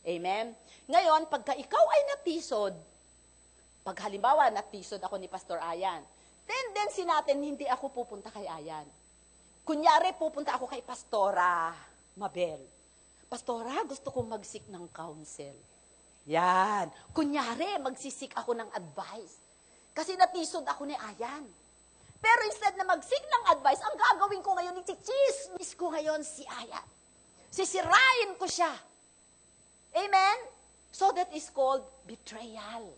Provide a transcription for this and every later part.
Amen? Ngayon, pagka ikaw ay natisod, pag halimbawa natisod ako ni Pastor Ayan, tendency natin, hindi ako pupunta kay Ayan. Kunyari, pupunta ako kay Pastora Mabel. Pastora, gusto kong mag-seek ng counsel. Yan. Kunyari, magsisik ako ng advice. Kasi natisod ako ni Ayan. Pero instead na mag-seek ng advice, ang gagawin ko ngayon, i-chismis ko ngayon si Ayan. Sisirain ko siya. Amen? So that is called betrayal.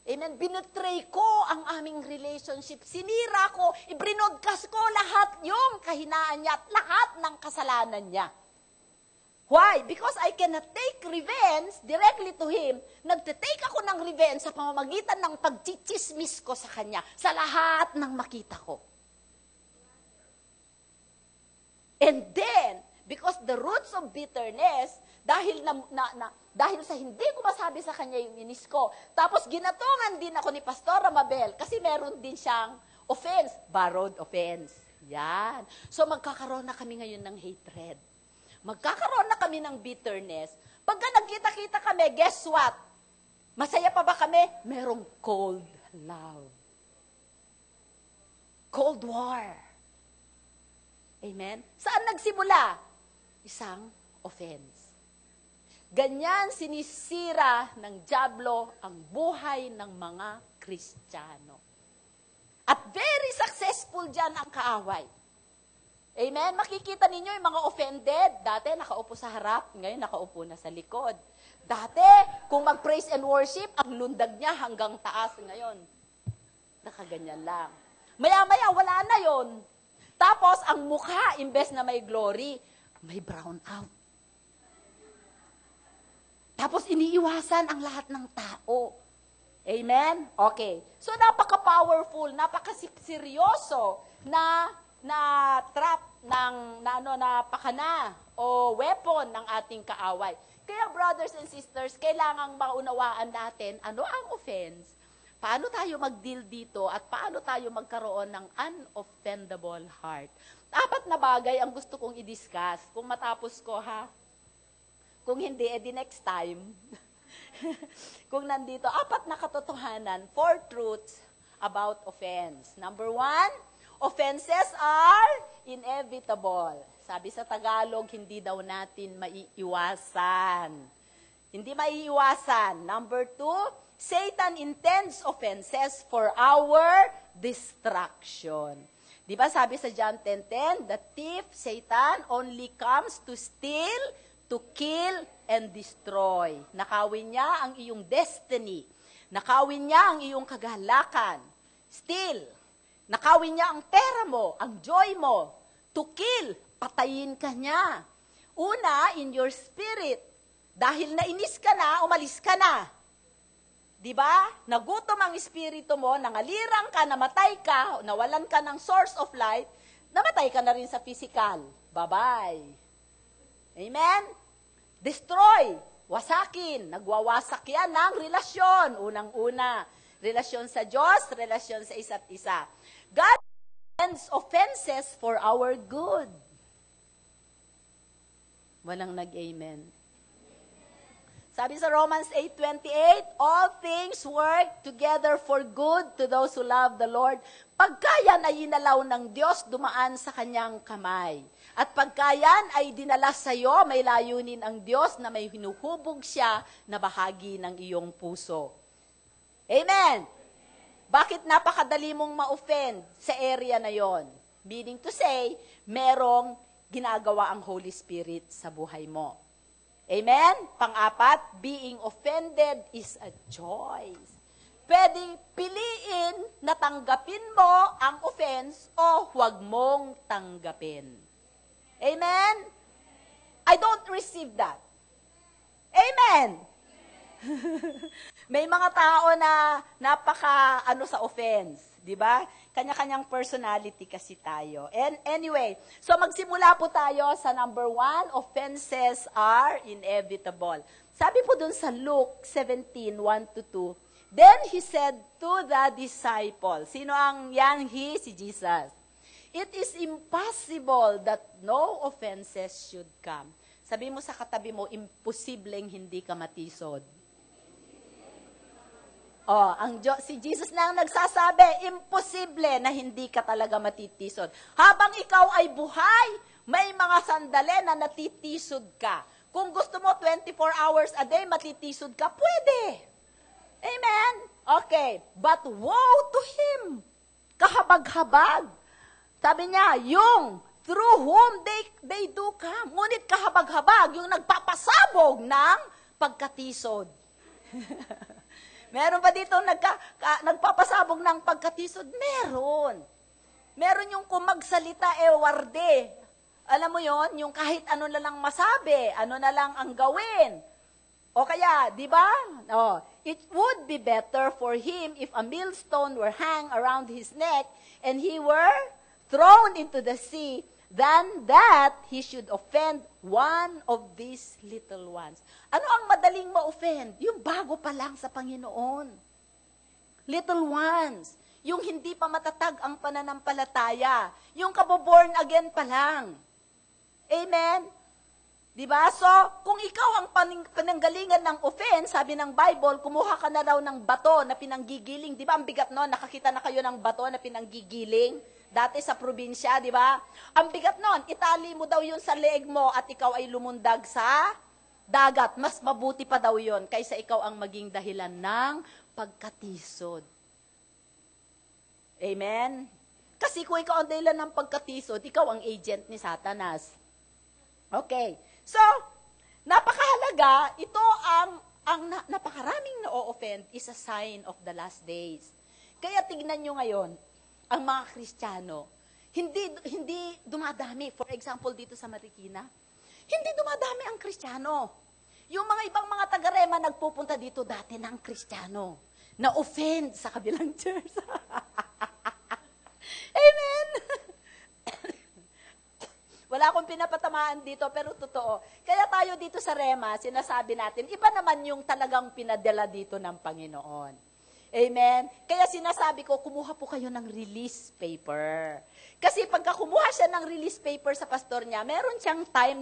Amen? Binetray ko ang aming relationship. Sinira ko, ibrinodcast ko lahat yung kahinaan niya at lahat ng kasalanan niya. Why? Because I cannot take revenge directly to him. Nagte-take ako ng revenge sa pamamagitan ng pagchichismis ko sa kanya, sa lahat ng makita ko. And then, because the roots of bitterness, dahil sa hindi ko masabi sa kanya yung inis ko, tapos ginatungan din ako ni Pastora Mabel, kasi meron din siyang offense, borrowed offense. Yan. So magkakaroon na kami ngayon ng hatred. Magkakaroon na kami ng bitterness. Pagka nagkita-kita kami, guess what? Masaya pa ba kami? Merong cold love. Cold war. Amen? Saan nagsimula? Isang offense. Ganyan sinisira ng dyablo ang buhay ng mga Kristiyano. At very successful dyan ang kaaway. Amen? Makikita ninyo yung mga offended. Dati nakaupo sa harap, ngayon nakaupo na sa likod. Dati, kung mag-praise and worship, ang lundag niya hanggang taas. Ngayon, nakaganyan lang. Maya-maya, wala na yon. Tapos, ang mukha, imbes na may glory, may brown out. Tapos iniiwasan ang lahat ng tao. Amen? Okay. So napaka-powerful, napaka-seryoso na trap na pakana o weapon ng ating kaaway. Kaya brothers and sisters, kailangang maunawaan natin ano ang offense, paano tayo mag-deal dito at paano tayo magkaroon ng unoffendable heart. 4 na bagay ang gusto kong i-discuss. Kung matapos ko, ha? Kung hindi, edi next time. Kung nandito, 4 na katotohanan, 4 truths about offense. Number 1, offenses are inevitable. Sabi sa Tagalog, hindi daw natin maiiwasan. Hindi maiiwasan. Number 2, Satan intends offenses for our destruction. Di ba sabi sa John 10:10, the thief, Satan, only comes to steal, to kill, and destroy. Nakawin niya ang iyong destiny. Nakawin niya ang iyong kagalakan. Steal. Nakawin niya ang pera mo, ang joy mo. To kill. Patayin ka niya. Una, in your spirit. Dahil nainis ka na, umalis ka na. Diba? Nagutom ang espiritu mo, nangalirang ka, namatay ka, nawalan ka ng source of life, namatay ka na rin sa physical. Bye-bye. Amen? Destroy. Wasakin. Nagwawasak yan ng relasyon. Unang-una. Relasyon sa Diyos, relasyon sa isa't isa. God intends offenses for our good. Walang nag-amen. Sabi sa Romans 8:28, all things work together for good to those who love the Lord. Pagkayan ay inalaw ng Diyos, dumaan sa kanyang kamay. At pagkayan ay dinala sa iyo, may layunin ang Diyos na may hinuhubog siya na bahagi ng iyong puso. Amen! Bakit napakadali mong ma-offend sa area na yon? Meaning to say, merong ginagawa ang Holy Spirit sa buhay mo. Amen? Pang-4, being offended is a choice. Pwede piliin na tanggapin mo ang offense o huwag mong tanggapin. Amen? I don't receive that. Amen? May mga tao na napaka sa offense, di ba? Kanya-kanyang personality kasi tayo. And anyway, so magsimula po tayo sa number 1, offenses are inevitable. Sabi po dun sa Luke 17:1-2, then he said to the disciples, sino ang yan? He, si Jesus. It is impossible that no offenses should come. Sabi mo sa katabi mo, imposibleng hindi ka matisod. Si Jesus na ang nagsasabi, imposible na hindi ka talaga matitisod. Habang ikaw ay buhay, may mga sandali na natitisod ka. Kung gusto mo 24 hours a day, matitisod ka, pwede. Amen? Okay. But woe to him. Kahabag-habag. Sabi niya, yung through whom they do come. Ngunit kahabag-habag, yung nagpapasabog ng pagkatisod. Meron ba dito nagpapasabog ng pagkatisod? Meron. Meron yung kung magsalita, warde. Alam mo yon, yung kahit ano na lang masabi, ano na lang ang gawin. O kaya, di ba? It would be better for him if a millstone were hung around his neck and he were thrown into the sea, than that he should offend one of these little ones. Ano ang madaling ma-offend? Yung bago pa lang sa Panginoon. Little ones. Yung hindi pa matatag ang pananampalataya. Yung kaboborn again pa lang. Amen? Diba? So, kung ikaw ang pananggalingan ng offense, sabi ng Bible, kumuha ka na raw ng bato na pinanggigiling. Diba? Ang bigat nun, nakakita na kayo ng bato na pinanggigiling. Dati sa probinsya, di ba? Ang bigat nun, itali mo daw yun sa leeg mo at ikaw ay lumundag sa dagat. Mas mabuti pa daw yun kaysa ikaw ang maging dahilan ng pagkatisod. Amen? Kasi kung ikaw ang dahilan ng pagkatisod, ikaw ang agent ni Satanas. Okay. So, napakahalaga, ito ang napakaraming na-offend is a sign of the last days. Kaya tignan nyo ngayon, ang mga Kristiyano, hindi dumadami. For example, dito sa Marikina, hindi dumadami ang Kristiyano. Yung mga ibang mga taga-Rema nagpupunta dito dati ng Kristiyano. Na-offend sa kabilang church. Amen! Wala akong pinapatamaan dito, pero totoo. Kaya tayo dito sa Rema, sinasabi natin, iba naman yung talagang pinadala dito ng Panginoon. Amen? Kaya sinasabi ko, kumuha po kayo ng release paper. Kasi pagka kumuha siya ng release paper sa pastor niya, meron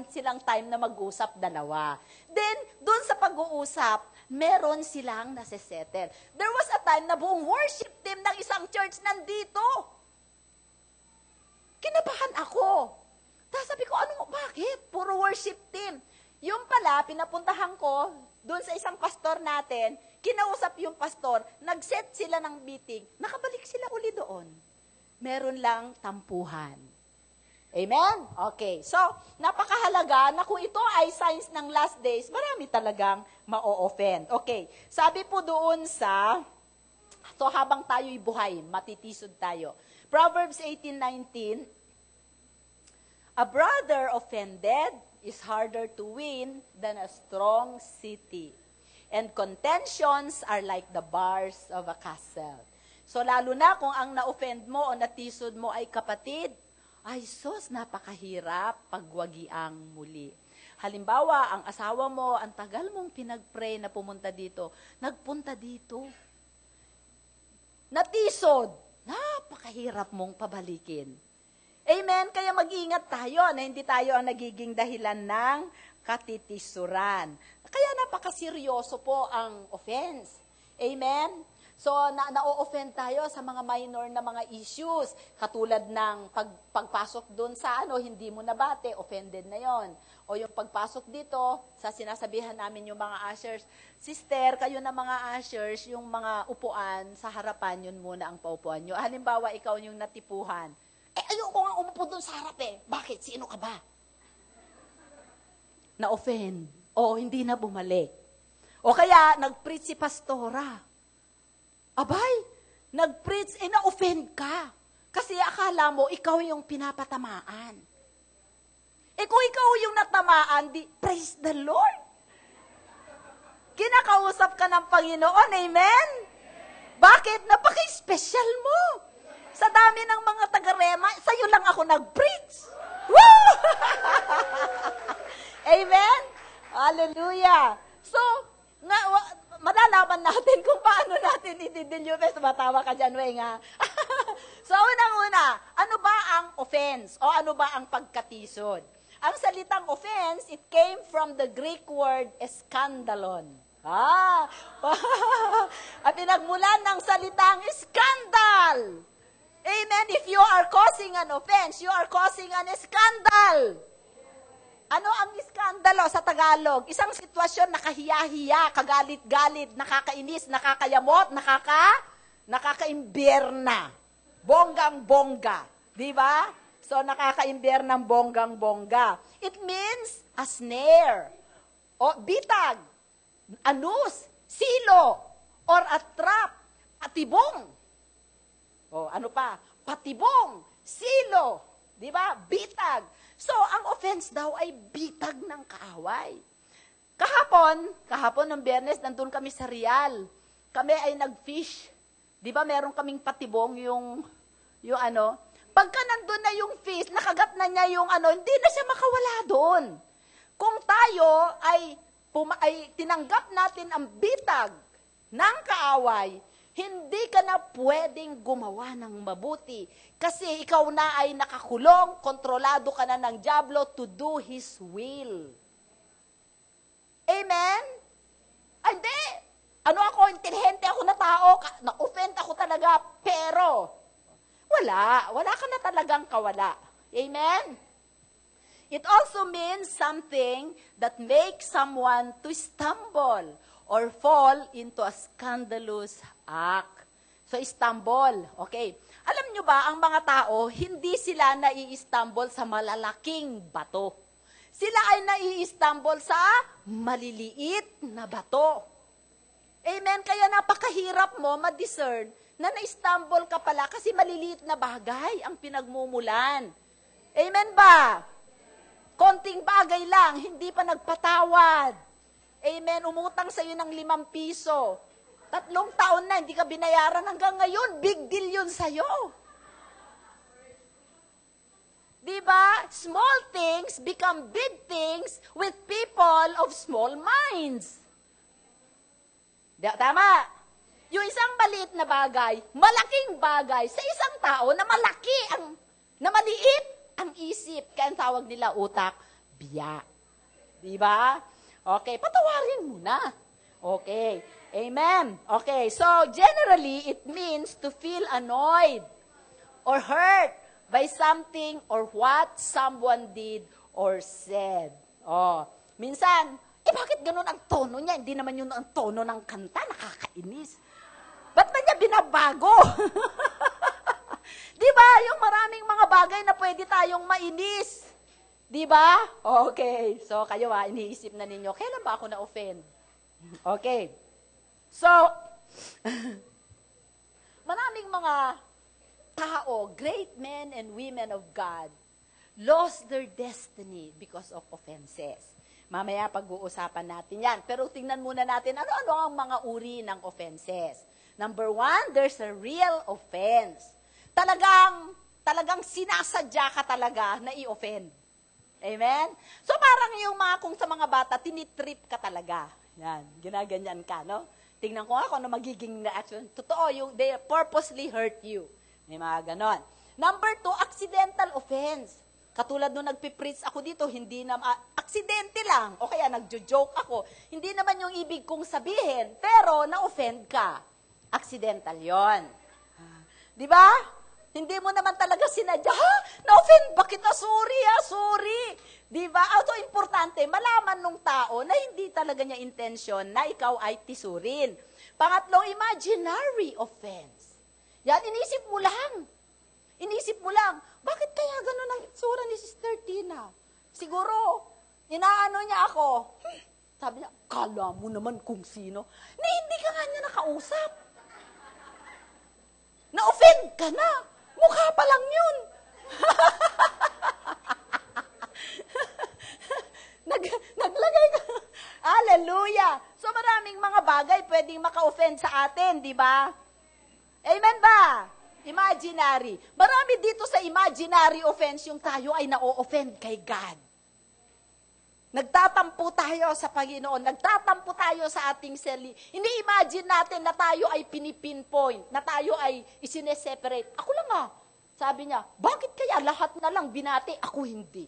silang time na mag-usap dalawa. Then, dun sa pag-uusap, meron silang nasisettle. There was a time na buong worship team ng isang church nandito. Kinabahan ako. Tapos sabi ko, bakit? Puro worship team. Yung pala, pinapuntahan ko, doon sa isang pastor natin, kinausap yung pastor, nag-set sila ng meeting, nakabalik sila uli doon. Meron lang tampuhan. Amen? Okay. So, napakahalaga na kung ito ay signs ng last days, marami talagang ma-offend. Okay. Sabi po doon so habang tayo'y buhay, matitisod tayo. Proverbs 18:19, a brother offended is harder to win than a strong city. And contentions are like the bars of a castle. So lalo na kung ang na-offend mo o natisod mo ay kapatid, ay sos, napakahirap pagwagiang muli. Halimbawa, ang asawa mo, ang tagal mong pinag-pray na pumunta dito, nagpunta dito. Natisod, napakahirap mong pabalikin. Amen? Kaya mag-ingat tayo na hindi tayo ang nagiging dahilan ng katitisuran. Kaya napakaseryoso po ang offense. Amen? So, na-offend tayo sa mga minor na mga issues. Katulad ng pagpasok doon sa hindi mo nabate, offended na yon. O yung pagpasok dito, sa sinasabihan namin yung mga ushers, sister, kayo na mga ushers, yung mga upuan sa harapan, yun muna ang paupuan nyo. Halimbawa, ikaw yung natipuhan. Ayoko nga umupo doon sa harap Bakit? Sino ka ba? Na-offend. O, hindi na bumalik. O kaya, nag-preach si pastora. Abay, nag-preach, na-offend ka. Kasi akala mo, ikaw yung pinapatamaan. Kung ikaw yung natamaan, praise the Lord. Kinakausap ka ng Panginoon, amen? Bakit? Napaka-special mo. Sa dami ng mga taga-Rema, sa'yo lang ako nag-preach. Woo! Amen? Hallelujah. So, malalaman natin kung paano natin i-deliver. Matawa ka dyan, Weng, ha? So, unang-una, ano ba ang offense? O ano ba ang pagkatisod? Ang salitang offense, it came from the Greek word skandalon. At pinagmulan ng salitang scandal. Amen. If you are causing an offense, you are causing an scandal. Ano ang iskandalo sa Tagalog? Isang sitwasyon nakahiya-hiya, kagalit-galit, nakakainis, nakakayamot, nakakaimbyerna. Bonggang-bongga. Di ba? So, nakakaimbernang bonggang-bongga. It means a snare, o bitag, anus, silo, or a trap, atibong. O, ano pa? Patibong, silo, di ba? Bitag. So, ang offense daw ay bitag ng kaaway. Kahapon ng Biyernes, nandun kami sa Real. Kami ay nag-fish. Di ba meron kaming patibong yung ano? Pagka nandun na yung fish, nakagat na niya yung ano, hindi na siya makawala doon. Kung tayo ay tinanggap natin ang bitag ng kaaway, hindi ka na pwedeng gumawa ng mabuti. Kasi ikaw na ay nakakulong, kontrolado ka na ng dyablo to do his will. Amen? Ay, hindi. Ano ako, intelihente ako na tao, na-offend ako talaga, pero wala ka na talagang kawala. Amen? It also means something that makes someone to stumble or fall into a scandalous act. So, stumble. Okay. Alam nyo ba, ang mga tao, hindi sila nai-stumble sa malalaking bato. Sila ay nai-stumble sa maliliit na bato. Amen? Kaya napakahirap mo ma-discern na na-stumble ka pala kasi maliliit na bagay ang pinagmumulan. Amen ba? Konting bagay lang, hindi pa nagpatawad. Amen. Umutang sa'yo ng 5 piso. 3 taon na, hindi ka binayaran hanggang ngayon. Big deal yun sa'yo. Diba? Small things become big things with people of small minds. Tama? Yung isang maliit na bagay, malaking bagay sa isang tao na maliit ang isip. Kaya ang tawag nila utak, biya. Diba? Okay, patawarin mo na. Okay, amen. Okay, so generally, it means to feel annoyed or hurt by something or what someone did or said. Minsan, bakit ganun ang tono niya? Hindi naman yun ang tono ng kanta, nakakainis. Ba't na niya binabago? Diba, yung maraming mga bagay na pwede tayong mainis. Diba? Okay. So, kayo iniisip na ninyo, kailan ba ako na-offend? Okay. So, maraming mga tao, great men and women of God, lost their destiny because of offenses. Mamaya pag-uusapan natin yan. Pero tingnan muna natin, ano-ano ang mga uri ng offenses. Number 1, there's a real offense. Talagang sinasadya ka talaga na i-offend. Amen? So parang yung kung sa mga bata, tinitrip ka talaga. Yan, ginaganyan ka, no? Tingnan ko ako ano magiging reaction. Totoo, they purposely hurt you. May mga ganon. Number 2, accidental offense. Katulad nung nagpipreach ako dito, hindi na, aksidente lang, o kaya nagjo-joke ako. Hindi naman yung ibig kong sabihin, pero na-offend ka. Accidental yon. Di ba? Hindi mo naman talaga sinadya, na-offend ba kita? Sorry. Di ba? So, importante, malaman nung tao na hindi talaga niya intention na ikaw ay tisurin. Pangatlong, imaginary offense. Yan, inisip mo lang. Bakit kaya ganun ang itsura ni Sister Tina? Siguro, inaano niya ako. Sabi niya, kala mo naman kung sino. Hindi ka nga niya nakausap. Na-offend ka na. Mukha pa lang yun. Naglagay ka. Hallelujah. So maraming mga bagay pwedeng maka-offend sa atin, di ba? Amen ba? Imaginary. Marami dito sa imaginary offense yung tayo ay na-offend kay God. Nagtatampo tayo sa Panginoon. Nagtatampo tayo sa ating sarili. Ini-imagine natin na tayo ay pinipinpoint, na tayo ay isineseparate. Ako lang Sabi niya, bakit kaya lahat na lang binati, ako hindi?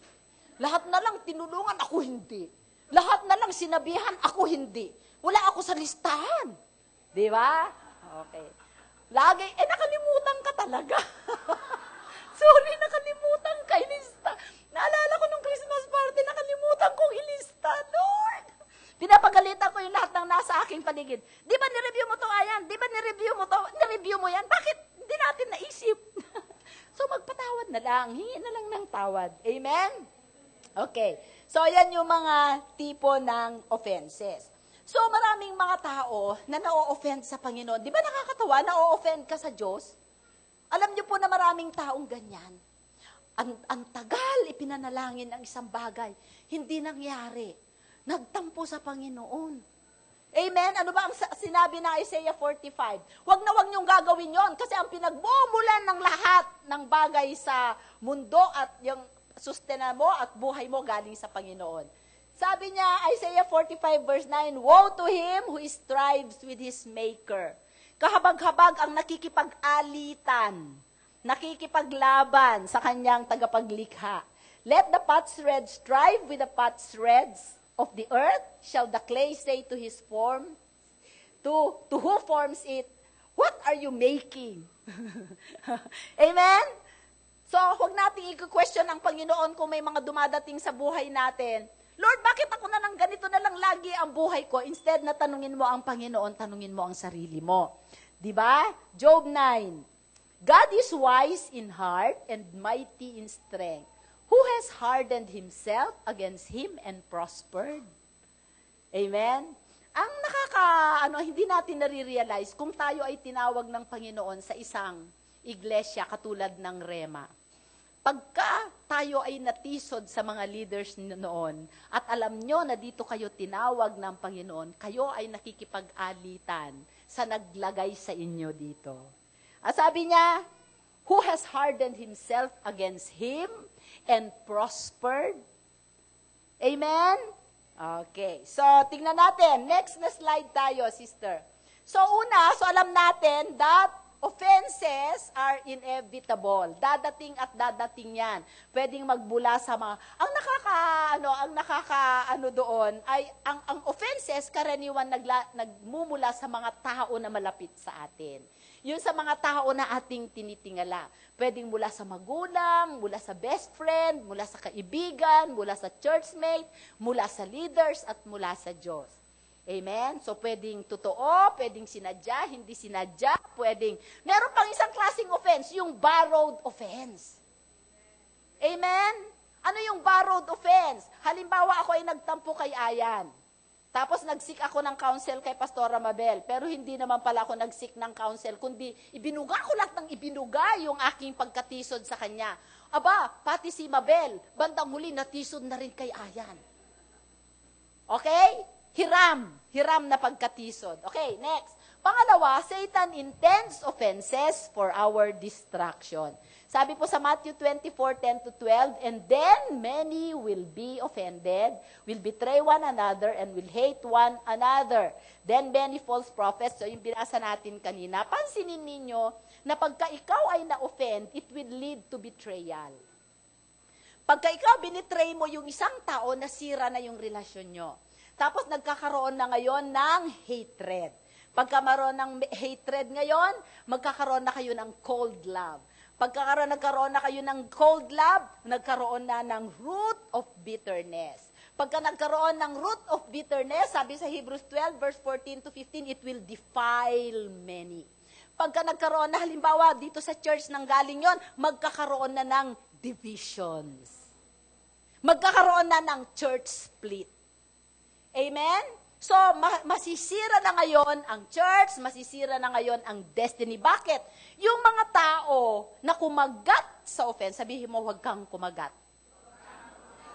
Lahat na lang tinulungan, ako hindi. Lahat na lang sinabihan, ako hindi. Wala ako sa listahan. Di ba? Okay. Lagi, nakalimutan ka talaga. Sorry, nakalimutan ka, ilista. Naalala ko nung Christmas party, nakalimutan kong ilista, Lord. Pinapagalitan ko yung lahat ng nasa aking paligid. Di ba nireview mo to, Ayan? Di ba nireview mo to? Nireview mo yan? Bakit hindi natin naisip? So magpatawad na lang. Hingi na lang ng tawad. Amen? Okay. So yan yung mga tipo ng offenses. So maraming mga tao na na-offend sa Panginoon. Di ba nakakatawa? Na-offend ka sa Diyos? Alam niyo po na maraming taong ganyan. Ang tagal ipinanalangin ng isang bagay. Hindi nangyari. Nagtampo sa Panginoon. Amen? Ano ba ang sinabi ng Isaiah 45? Huwag na huwag niyong gagawin yon kasi ang pinagbumulan ng lahat ng bagay sa mundo at yung sustena mo at buhay mo galing sa Panginoon. Sabi niya, Isaiah 45 verse 9, Woe to him who strives with his maker. Kahabag-habag ang nakikipag-alitan, nakikipaglaban sa kanyang tagapaglikha. Let the potsherds strive with the potsherds of the earth, shall the clay say to his form, to who forms it, what are you making? Amen? So, huwag nating i-question ang Panginoon kung may mga dumadating sa buhay natin. Lord, bakit ako na lang ganito na lang lagi ang buhay ko? Instead na tanungin mo ang Panginoon, tanungin mo ang sarili mo. Diba? Job 9. God is wise in heart and mighty in strength. Who has hardened himself against him and prospered? Amen? Ang hindi natin nare-realize kung tayo ay tinawag ng Panginoon sa isang iglesia katulad ng Rema. Pagka tayo ay natisod sa mga leaders noon at alam nyo na dito kayo tinawag ng Panginoon, kayo ay nakikipag-alitan sa naglagay sa inyo dito. Sabi niya, who has hardened himself against him and prospered? Amen? Okay. So, tingnan natin. Next na slide tayo, sister. So, alam natin that offenses are inevitable. Dadating at dadating yan. Pwedeng magbula sa mga... Ang nakakaano doon ay ang offenses karaniwan nagmumula sa mga tao na malapit sa atin. Yun sa mga tao na ating tinitingala. Pwedeng mula sa magulang, mula sa best friend, mula sa kaibigan, mula sa churchmate, mula sa leaders, at mula sa Diyos. Amen? So, pwedeng totoo, pwedeng sinadya, hindi sinadya, pwedeng... Meron pang isang klaseng offense, yung borrowed offense. Amen? Ano yung borrowed offense? Halimbawa, ako ay nagtampo kay Ayan. Tapos nag-seek ako ng counsel kay Pastora Mabel. Pero hindi naman pala ako nag-seek ng counsel, kundi ibinuga ko lahat ng ibinuga yung aking pagkatisod sa kanya. Aba, pati si Mabel, bandang huli natisod na rin kay Ayan. Okay? Hiram na pagkatisod. Okay, next. Pangalawa, Satan intends offenses for our distraction. Sabi po sa Matthew 24:10-12, and then many will be offended, will betray one another, and will hate one another. Then many false prophets, so yung binasa natin kanina, pansinin ninyo na pagka ikaw ay na-offend, it will lead to betrayal. Pagka ikaw binitray mo yung isang tao, nasira na yung relasyon nyo. Tapos nagkakaroon na ngayon ng hatred. Pagka maroon ng hatred ngayon, magkakaroon na kayo ng cold love. Nagkaroon na kayo ng cold love, nagkaroon na ng root of bitterness. Pagka nagkaroon ng root of bitterness, sabi sa Hebrews 12, verse 14-15, it will defile many. Pagka nagkaroon na, halimbawa, dito sa church nang galing yon, magkakaroon na ng divisions. Magkakaroon na ng church split. Amen? So, masisira na ngayon ang church, masisira na ngayon ang destiny. Bakit? Yung mga tao na kumagat sa offense, sabihin mo, huwag kang kumagat.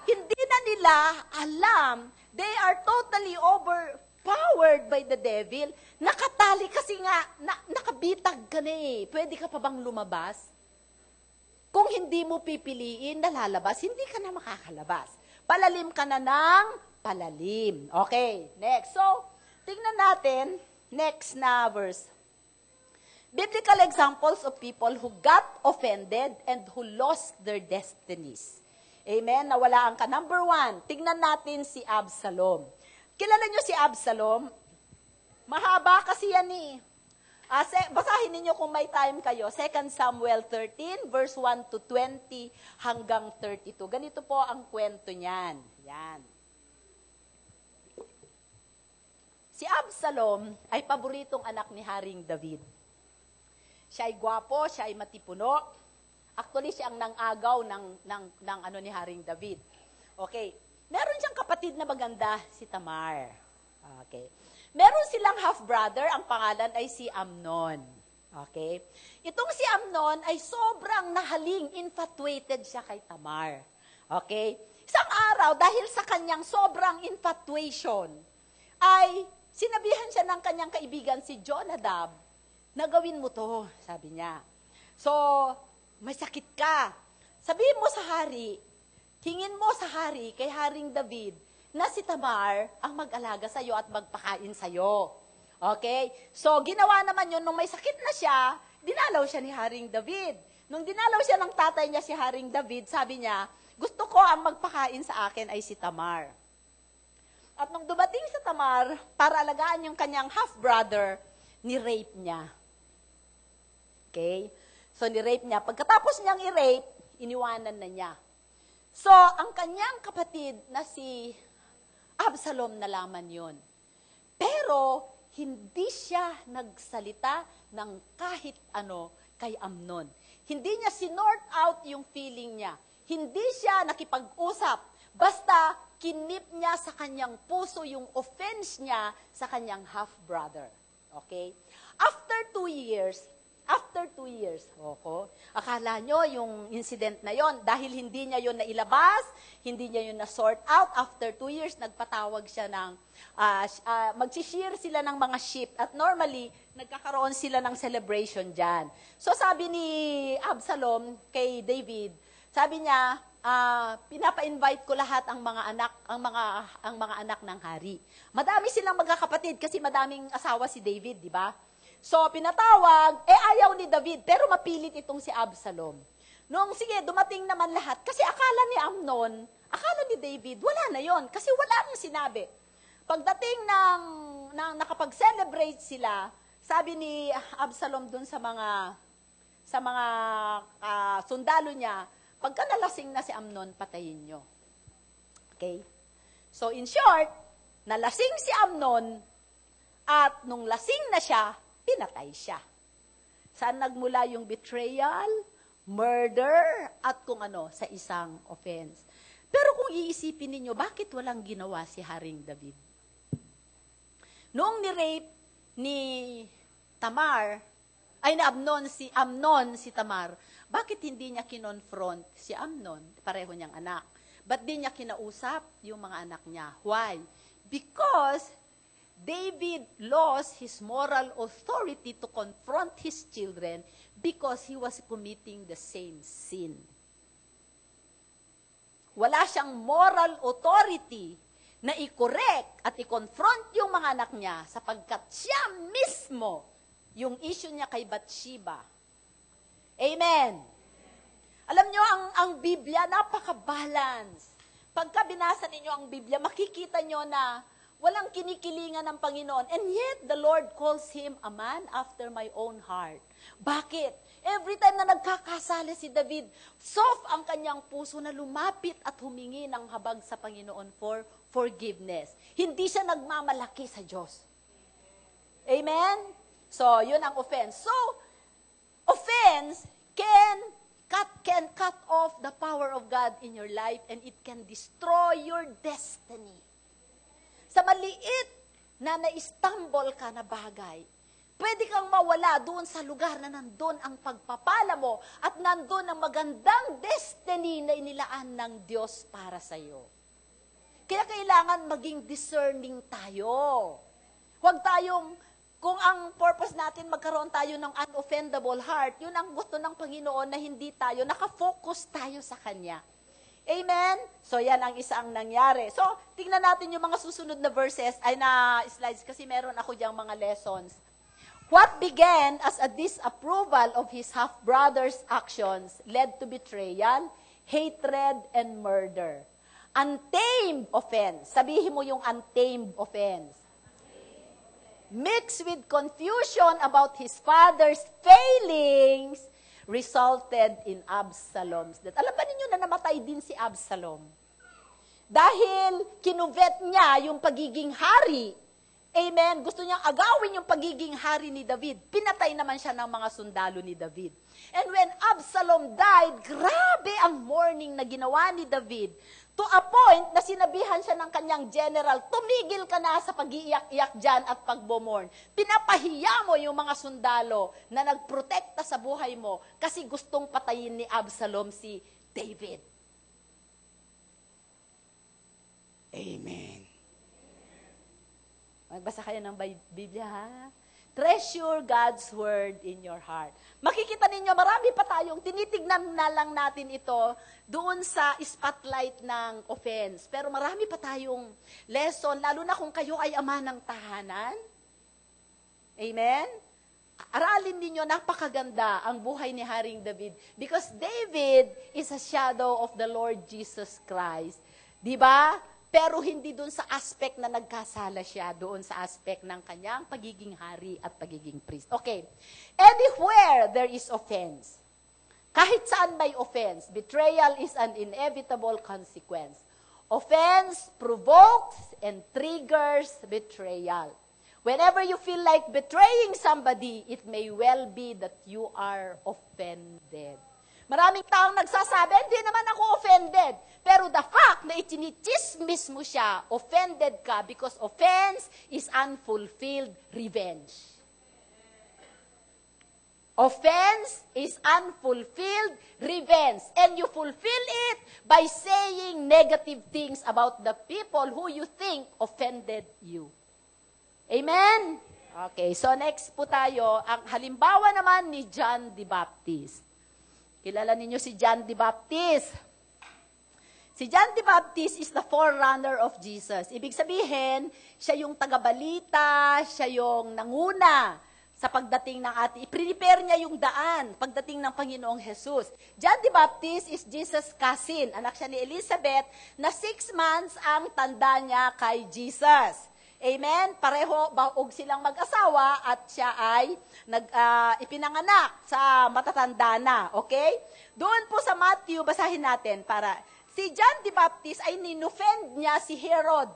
Hindi na nila alam, they are totally overpowered by the devil. Nakatali kasi nga, nakabitag ka na eh. Pwede ka pa bang lumabas? Kung hindi mo pipiliin na lalabas, hindi ka na makakalabas. Palalim ka na ng palalim. Okay, next. So, tingnan natin, next na verse. Biblical examples of people who got offended and who lost their destinies. Amen? Nawalaan ka. Number 1, tignan natin si Absalom. Kilala nyo si Absalom? Mahaba kasi yan eh. Basahin ninyo kung may time kayo. 2 Samuel 13, verse 1 to 20 hanggang 32. Ganito po ang kwento niyan. Yan. Si Absalom ay paboritong anak ni Haring David. Siya ay gwapo, siya ay matipuno. Actually, siya ang nangagaw ng ni Haring David. Okay. Meron siyang kapatid na maganda, si Tamar. Okay. Meron silang half-brother, ang pangalan ay si Amnon. Okay? Itong si Amnon ay sobrang nahaling, infatuated siya kay Tamar. Okay? Isang araw, dahil sa kanyang sobrang infatuation, ay sinabihan siya ng kanyang kaibigan si Jonadab, na gawin mo to, sabi niya. So, may sakit ka. Sabihin mo sa hari, hingin mo sa hari, kay Haring David, na si Tamar ang mag-alaga sa'yo at magpakain sa'yo. Okay? So, ginawa naman yun, nung may sakit na siya, dinalaw siya ni Haring David. Nung dinalaw siya ng tatay niya si Haring David, sabi niya, gusto ko ang magpakain sa akin ay si Tamar. At nung dumating sa Tamar, para alagaan yung kanyang half-brother, ni-rape niya. Okay? So, ni-rape niya. Pagkatapos niyang i-rape, iniwanan na niya. So, ang kanyang kapatid na si Absalom nalaman yon. Pero, hindi siya nagsalita ng kahit ano kay Amnon. Hindi niya sinort out yung feeling niya. Hindi siya nakipag-usap. Basta, kinip niya sa kanyang puso yung offense niya sa kanyang half-brother. Okay? After 2 years, akala nyo yung incident na yon, dahil hindi niya yon nailabas, hindi niya yon na-sort out, after 2 years, nagpatawag siya ng, magsishare sila ng mga sheep, at normally, nagkakaroon sila ng celebration dyan. So sabi ni Absalom kay David, sabi niya, pinapa-invite ko lahat ang mga anak ng hari. Madami silang magkakapatid kasi madaming asawa si David, di ba? So, pinatawag, ayaw ni David, pero mapilit itong si Absalom. Nung, sige, dumating naman lahat, kasi akala ni Amnon, akala ni David, wala na yon kasi wala nang sinabi. Pagdating ng nakapag-celebrate sila, sabi ni Absalom dun sa mga sundalo niya, pagka nalasing na si Amnon, patayin nyo. Okay? So, in short, nalasing si Amnon, at nung lasing na siya, pinatay siya. Saan nagmula yung betrayal, murder, at kung ano, sa isang offense. Pero kung iisipin ninyo, bakit walang ginawa si Haring David? Noong ni-rape ni Tamar, ay na Amnon si Tamar, bakit hindi niya kinonfront si Amnon, pareho niyang anak? Ba't di niya kinausap yung mga anak niya? Why? Because David lost his moral authority to confront his children because he was committing the same sin. Wala siyang moral authority na i-correct at i-confront yung mga anak niya sapagkat siya mismo yung issue niya kay Bathsheba. Amen. Alam nyo, ang Biblia, napaka-balance. Pagka binasa ninyo ang Biblia, makikita nyo na walang kinikilingan ng Panginoon. And yet, the Lord calls him a man after my own heart. Bakit? Every time na nagkakasala si David, soft ang kanyang puso na lumapit at humingi ng habag sa Panginoon for forgiveness. Hindi siya nagmamalaki sa Diyos. Amen? So, yun ang offense. So, offense can cut off the power of God in your life and it can destroy your destiny. Sa maliit na na-stumble ka na bagay, pwede kang mawala doon sa lugar na nandun ang pagpapala mo at nandun ang magandang destiny na inilaan ng Diyos para sa iyo. Kaya kailangan maging discerning tayo. Huwag tayong, kung ang purpose natin magkaroon tayo ng unoffendable heart, yun ang gusto ng Panginoon na hindi tayo, nakafocus tayo sa Kanya. Amen? So, yan ang isang nangyari. So, tingnan natin yung mga susunod na verses, ay na slides, kasi meron ako diyang mga lessons. What began as a disapproval of his half-brother's actions led to betrayal, hatred, and murder. Untamed offense. Sabihin mo yung untamed offense. Mixed with confusion about his father's failings, resulted in Absalom's death. Alam ba ninyo na namatay din si Absalom? Dahil kinuvet niya yung pagiging hari. Amen. Gusto niyang agawin yung pagiging hari ni David. Pinatay naman siya ng mga sundalo ni David. And when Absalom died, grabe ang mourning na ginawa ni David. To a point na sinabihan siya ng kanyang general, tumigil ka na sa pag-iiyak-iyak dyan at pagbomorn. Pinapahiya mo yung mga sundalo na nagprotekta sa buhay mo kasi gustong patayin ni Absalom si David. Amen. Magbasa kayo ng Biblia, ha? Treasure God's Word in your heart. Makikita ninyo, marami pa tayong, tinitignan na lang natin ito doon sa spotlight ng offense. Pero marami pa tayong lesson, lalo na kung kayo ay ama ng tahanan. Amen? Aralin ninyo, napakaganda ang buhay ni Haring David. Because David is a shadow of the Lord Jesus Christ. Diba? Pero hindi doon sa aspect na nagkasala siya, doon sa aspect ng kanyang pagiging hari at pagiging priest. Okay. Anywhere there is offense, kahit saan may offense, betrayal is an inevitable consequence. Offense provokes and triggers betrayal. Whenever you feel like betraying somebody, it may well be that you are offended. Maraming taong nagsasabi, hindi naman ako offended. Pero the fact na itinichismis mo siya, offended ka because offense is unfulfilled revenge. Offense is unfulfilled revenge. And you fulfill it by saying negative things about the people who you think offended you. Amen? Okay, so next po tayo, ang halimbawa naman ni John the Baptist. Kilala ninyo si John the Baptist. Si John the Baptist is the forerunner of Jesus. Ibig sabihin, siya yung tagabalita, siya yung nanguna sa pagdating ng ating, i-prepare niya yung daan pagdating ng Panginoong Jesus. John the Baptist is Jesus' cousin. Anak siya ni Elizabeth na 6 months ang tanda niya kay Jesus. Amen? Pareho, baog silang mag-asawa at siya ay ipinanganak sa matatanda na. Okay? Doon po sa Matthew, basahin natin para si John the Baptist ay ninofend niya si Herod.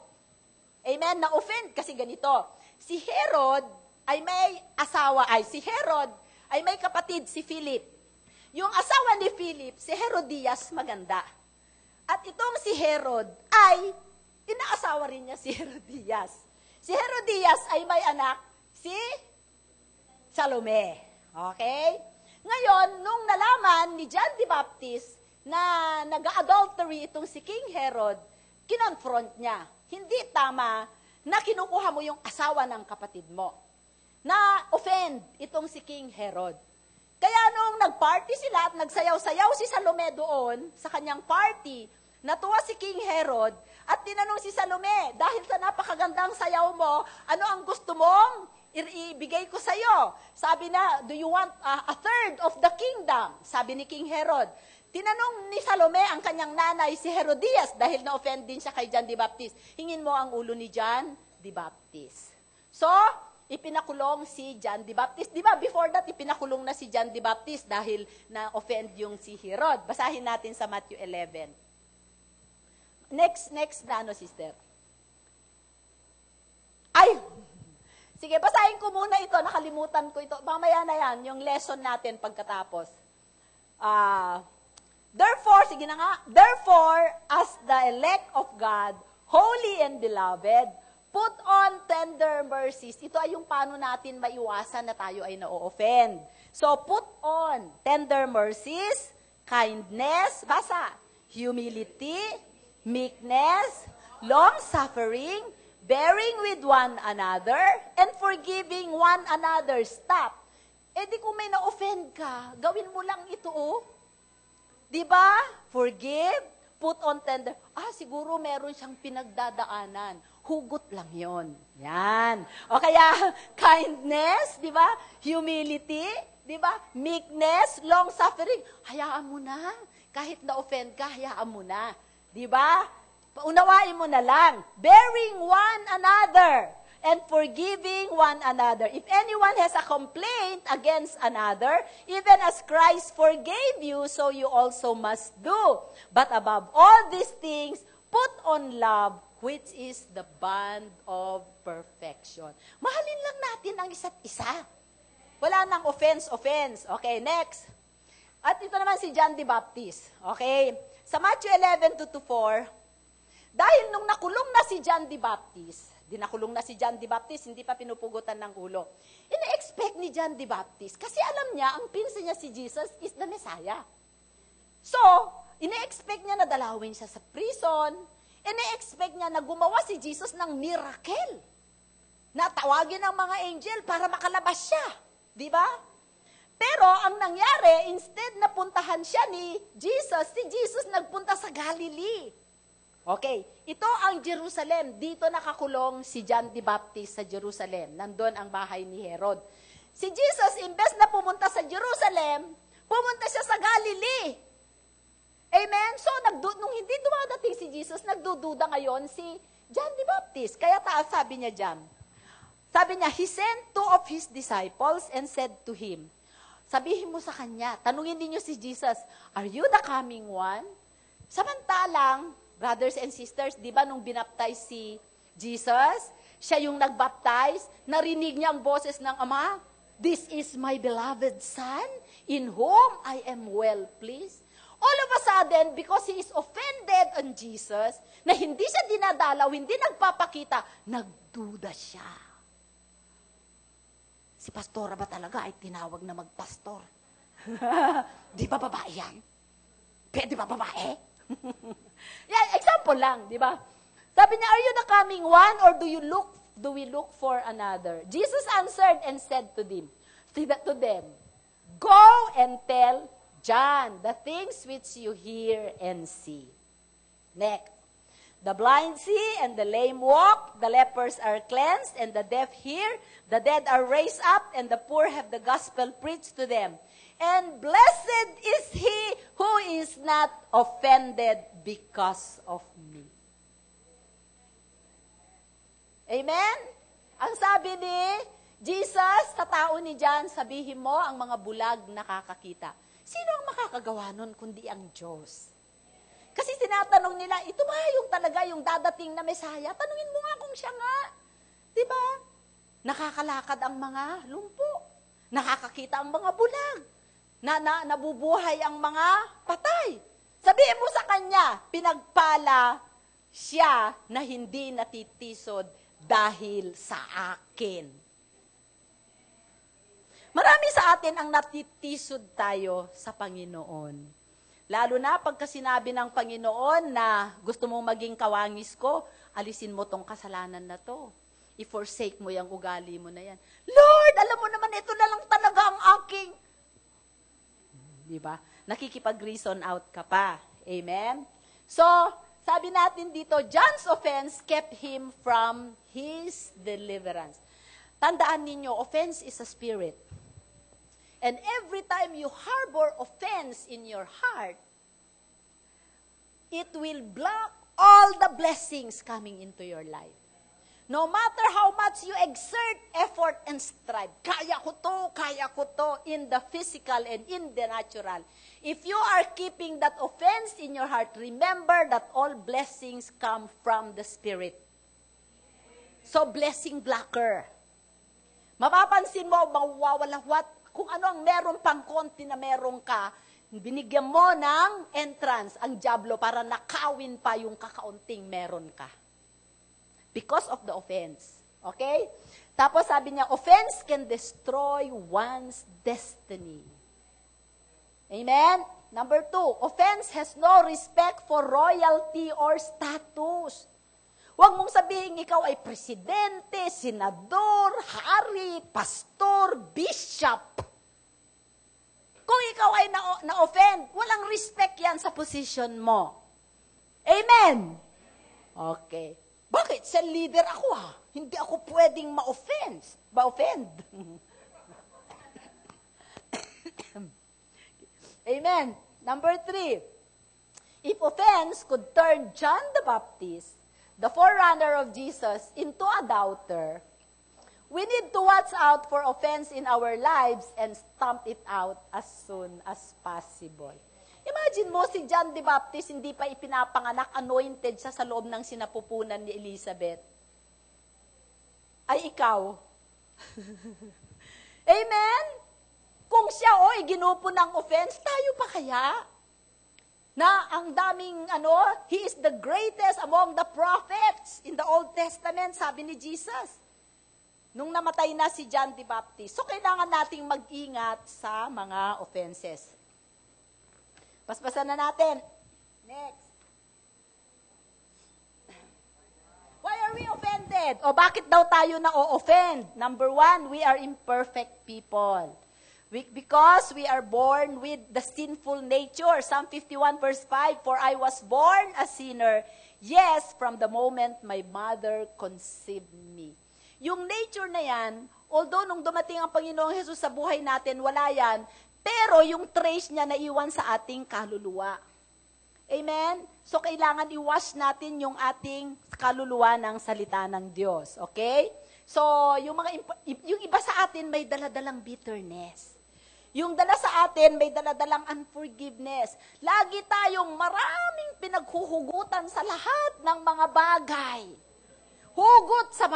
Amen? Na-offend kasi ganito. Si Herod ay may asawa, si Herod ay may kapatid si Philip. Yung asawa ni Philip, si Herodias, maganda. At itong si Herod ay inaasawa rin niya si Herodias. Si Herodias ay may anak, si Salome. Okay? Ngayon, nung nalaman ni John the Baptist na nag-adultery itong si King Herod, kinonfront niya. Hindi tama na kinukuha mo yung asawa ng kapatid mo. Na-offend itong si King Herod. Kaya nung nag-party sila at nagsayaw-sayaw si Salome doon sa kanyang party, natuwa si King Herod at tinanong si Salome, dahil sa napakagandang sayaw mo, ano ang gusto mong ibigay ko sa iyo? Sabi na, do you want a third of the kingdom? Sabi ni King Herod. Tinanong ni Salome ang kanyang nanay, si Herodias, dahil na-offend din siya kay John the Baptist. Hingin mo ang ulo ni John the Baptist. So, ipinakulong si John the Baptist. Di ba, before that, ipinakulong na si John the Baptist dahil na-offend yung si Herod. Basahin natin sa Matthew 11. Next na sister. Ay! Sige, basahin ko muna ito. Nakalimutan ko ito. Mamaya na yan, yung lesson natin pagkatapos. Therefore, sige na nga. Therefore, as the elect of God, holy and beloved, put on tender mercies. Ito ay yung paano natin maiwasan na tayo ay na-offend. So, put on tender mercies, kindness, basa, humility, meekness, long-suffering, bearing with one another, and forgiving one another. Stop. Di kung may na-offend ka, gawin mo lang ito, Diba? Forgive, put on tender. Siguro meron siyang pinagdadaanan. Hugot lang yon. Yan. O kaya, kindness, diba? Humility, diba? Meekness, long-suffering. Hayaan mo na. Kahit na-offend ka, hayaan mo na. Di ba? Paunawain mo na lang. Bearing one another and forgiving one another. If anyone has a complaint against another, even as Christ forgave you, so you also must do. But above all these things, put on love, which is the bond of perfection. Mahalin lang natin ang isa't isa. Wala nang offense. Okay, next. At ito naman si John the Baptist. Okay? Sa Matthew 11:2-4, dahil nung nakulong na si John the Baptist, hindi pa pinupugutan ng ulo. Ina-expect ni John the Baptist, kasi alam niya, ang pinsan niya si Jesus is the Messiah. So, ina-expect niya na dalawin siya sa prison, ina-expect niya na gumawa si Jesus ng miracle, na tawagin ng mga angel para makalabas siya. Di ba? Pero, ang nangyari, instead na puntahan siya ni Jesus, si Jesus nagpunta sa Galilee. Okay, ito ang Jerusalem. Dito nakakulong si John the Baptist sa Jerusalem. Nandun ang bahay ni Herod. Si Jesus, imbes na pumunta sa Jerusalem, pumunta siya sa Galilee. Amen? So, nung hindi dumadating si Jesus, nagdududa ngayon si John the Baptist. Kaya sabi niya dyan. Sabi niya, he sent 2 of his disciples and said to him, sabihin mo sa kanya, tanungin ninyo si Jesus, are you the coming one? Samantalang, brothers and sisters, di ba nung binaptize si Jesus, siya yung nagbaptize, narinig niya ang boses ng Ama, this is my beloved Son, in whom I am well pleased. All of a sudden, because he is offended on Jesus, na hindi siya dinadalaw, hindi nagpapakita, nagduda siya. Si pastora ba talaga ay tinawag na magpastor? Di ba babae yan? Pwede ba babae? Yan, example lang, di ba? Sabi niya, are you the coming one or do we look for another? Jesus answered and said to them, go and tell John the things which you hear and see. Next. The blind see and the lame walk, the lepers are cleansed and the deaf hear, the dead are raised up and the poor have the gospel preached to them. And blessed is he who is not offended because of me. Amen? Ang sabi ni Jesus sa tao ni John, sabihin mo ang mga bulag nakakakita. Sino ang makakagawa nun kundi ang Diyos? Kasi tinatanong nila, ito ba yung talaga yung dadating na Mesaya? Tanungin mo nga kung siya nga. Diba? Nakakalakad ang mga lumpo. Nakakakita ang mga bulag. Nabubuhay ang mga patay. Sabihin mo sa kanya, pinagpala siya na hindi natitisod dahil sa akin. Marami sa atin ang natitisod tayo sa Panginoon. Lalo na pagka sinabi ng Panginoon na gusto mong maging kawangis ko, alisin mo tong kasalanan na to. I-forsake mo yung ugali mo na yan. Lord, alam mo naman, ito na lang talaga ang aking. Diba? Nakikipag-reason out ka pa. Amen? So, sabi natin dito, John's offense kept him from his deliverance. Tandaan ninyo, offense is a spirit. And every time you harbor offense in your heart, it will block all the blessings coming into your life. No matter how much you exert effort and strive, kaya ko to, in the physical and in the natural. If you are keeping that offense in your heart, remember that all blessings come from the Spirit. So, blessing blocker. Mapapansin mo, mawawalawat, kung ano ang meron pang konti na meron ka, binigyan mo ng entrance ang dyablo para nakawin pa yung kakaunting meron ka. Because of the offense. Okay? Tapos sabi niya, offense can destroy one's destiny. Amen? Number 2, offense has no respect for royalty or status. Huwag mong sabihin ikaw ay presidente, senador, hari, pastor, bishop. Kung ikaw ay na-offend, walang respect yan sa position mo. Amen? Okay. Bakit? Sa leader ako Hindi ako pwedeng ma-offend. Amen. Number 3. If offense could turn John the Baptist, the forerunner of Jesus, into a doubter, we need to watch out for offense in our lives and stamp it out as soon as possible. Imagine mo, si John the Baptist, hindi pa ipinapanganak, anointed siya sa loob ng sinapupunan ni Elizabeth. Ay ikaw. Amen? Kung siya, ginupo ng offense, tayo pa kaya? Na ang daming, he is the greatest among the prophets in the Old Testament, sabi ni Jesus. Nung namatay na si John the Baptist. So, kailangan nating mag-ingat sa mga offenses. Paspasan na natin. Next. Why are we offended? O bakit daw tayo na-offend? Number one, we are imperfect people. Because we are born with the sinful nature. Psalm 51 verse 5, For I was born a sinner, yes, from the moment my mother conceived me. Yung nature na yan, although nung dumating ang Panginoong Hesus sa buhay natin, wala yan, pero yung trace niya naiwan sa ating kaluluwa. Amen? So, kailangan i-wash natin yung ating kaluluwa ng salita ng Diyos. Okay? So, yung iba sa atin may daladalang bitterness. Yung dala sa atin may daladalang unforgiveness. Lagi tayong maraming pinaghuhugutan sa lahat ng mga bagay. Hugot sa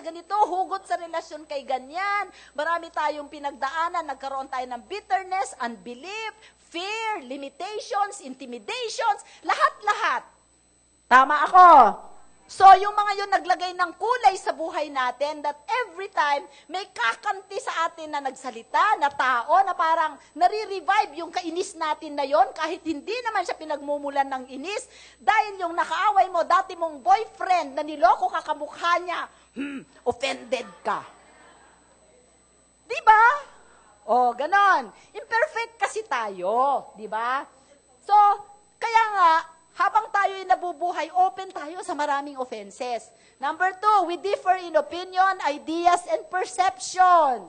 ganito, hugot sa relasyon kay ganyan. Marami tayong pinagdaanan, nagkaroon tayo ng bitterness, unbelief, fear, limitations, intimidations, lahat-lahat. Tama ako? So, yung mga yun naglagay ng kulay sa buhay natin that every time may kakanti sa atin na nagsalita, na tao, na parang nare-revive yung kainis natin na yon kahit hindi naman siya pinagmumulan ng inis. Dahil yung nakaaway mo, dati mong boyfriend na niloko ka kamukha niya, offended ka. Diba? Ganon. Imperfect kasi tayo. Diba? So, kaya nga, habang tayo'y nabubuhay, open tayo sa maraming offenses. Number 2, we differ in opinion, ideas, and perceptions.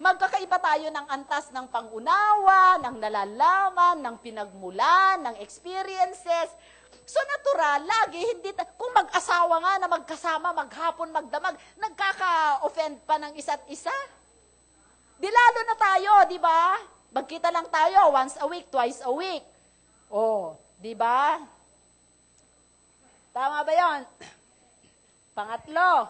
Magkakaiba tayo ng antas ng pangunawa, ng nalalaman, ng pinagmulan, ng experiences. So natural, lagi, kung mag-asawa nga na magkasama, maghapon, magdamag, nagkaka-offend pa ng isa't isa. Di lalo na tayo, di ba? Magkita lang tayo once a week, twice a week. Di ba? Tama ba yon? Pangatlo,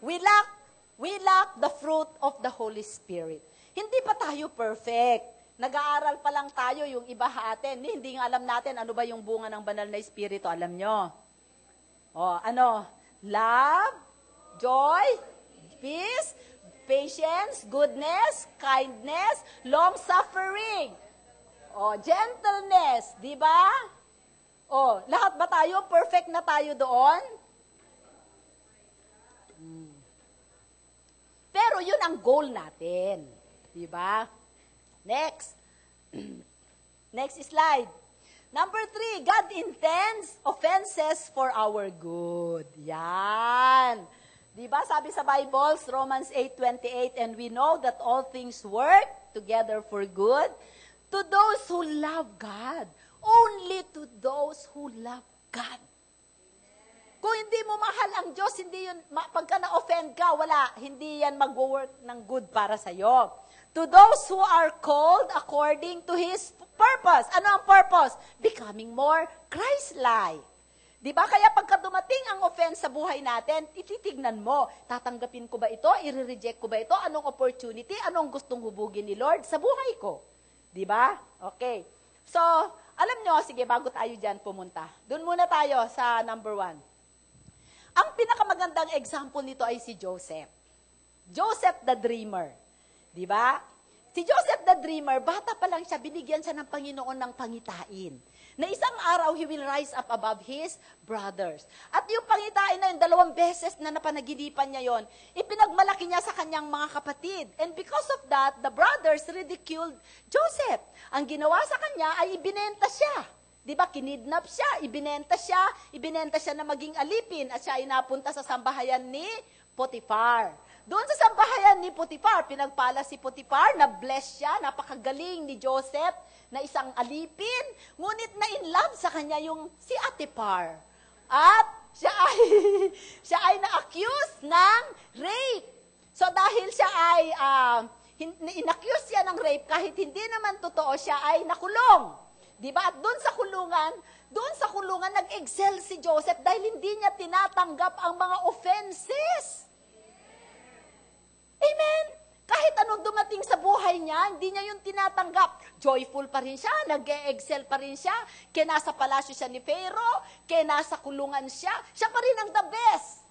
we lack the fruit of the Holy Spirit. Hindi pa tayo perfect. Nag-aaral pa lang tayo, yung iba atin. Hindi nga alam natin ano ba yung bunga ng banal na Espiritu. Alam nyo? Love, joy, peace, patience, goodness, kindness, long-suffering, gentleness, di ba? Lahat ba tayo? Perfect na tayo doon? Pero yun ang goal natin. Di ba? Next. Next slide. Number 3, God intends offenses for our good. Yan. Di ba? Sabi sa Bible, Romans 8:28, and we know that all things work together for good to those who love God. Only to those who love God. Kung hindi mo mahal ang Diyos, hindi yun, pagka na-offend ka, hindi yan mag-work ng good para sa'yo. To those who are called according to His purpose. Ano ang purpose? Becoming more Christ-like. Di ba? Kaya pagka dumating ang offense sa buhay natin, ititignan mo, tatanggapin ko ba ito? I-reject ko ba ito? Anong opportunity? Anong gustong hubugin ni Lord sa buhay ko? Di ba? Okay. So, alam nyo, sige, bago tayo dyan pumunta. Doon muna tayo sa number 1. Ang pinakamagandang example nito ay si Joseph. Joseph the Dreamer. Di ba? Si Joseph the Dreamer, bata pa lang siya, binigyan siya ng Panginoon ng pangitain. Na isang araw, he will rise up above his brothers. At yung pangitain na yun, 2 beses na napanaginipan niya yon, ipinagmalaki niya sa kanyang mga kapatid. And because of that, the brothers ridiculed Joseph. Ang ginawa sa kanya ay ibinenta siya. Di ba? Kinidnap siya, ibinenta siya na maging alipin at siya ay napunta sa sambahayan ni Potiphar. Doon sa sambahayan ni Potiphar, pinagpala si Potiphar, na-bless siya, napakagaling ni Joseph na isang alipin, ngunit na-in-love sa kanya yung si Atipar. At siya ay na-accuse ng rape. So dahil siya ay, in-accuse siya ng rape, kahit hindi naman totoo, siya ay nakulong. Diba? At doon sa kulungan, nag-excel si Joseph dahil hindi niya tinatanggap ang mga offenses. Amen? Kahit anong dumating sa buhay niya, hindi niya yung tinatanggap. Joyful pa rin siya, nag-e-excel pa rin siya, kaya nasa palasyo siya ni Pharaoh, kaya nasa kulungan siya pa rin ang the best.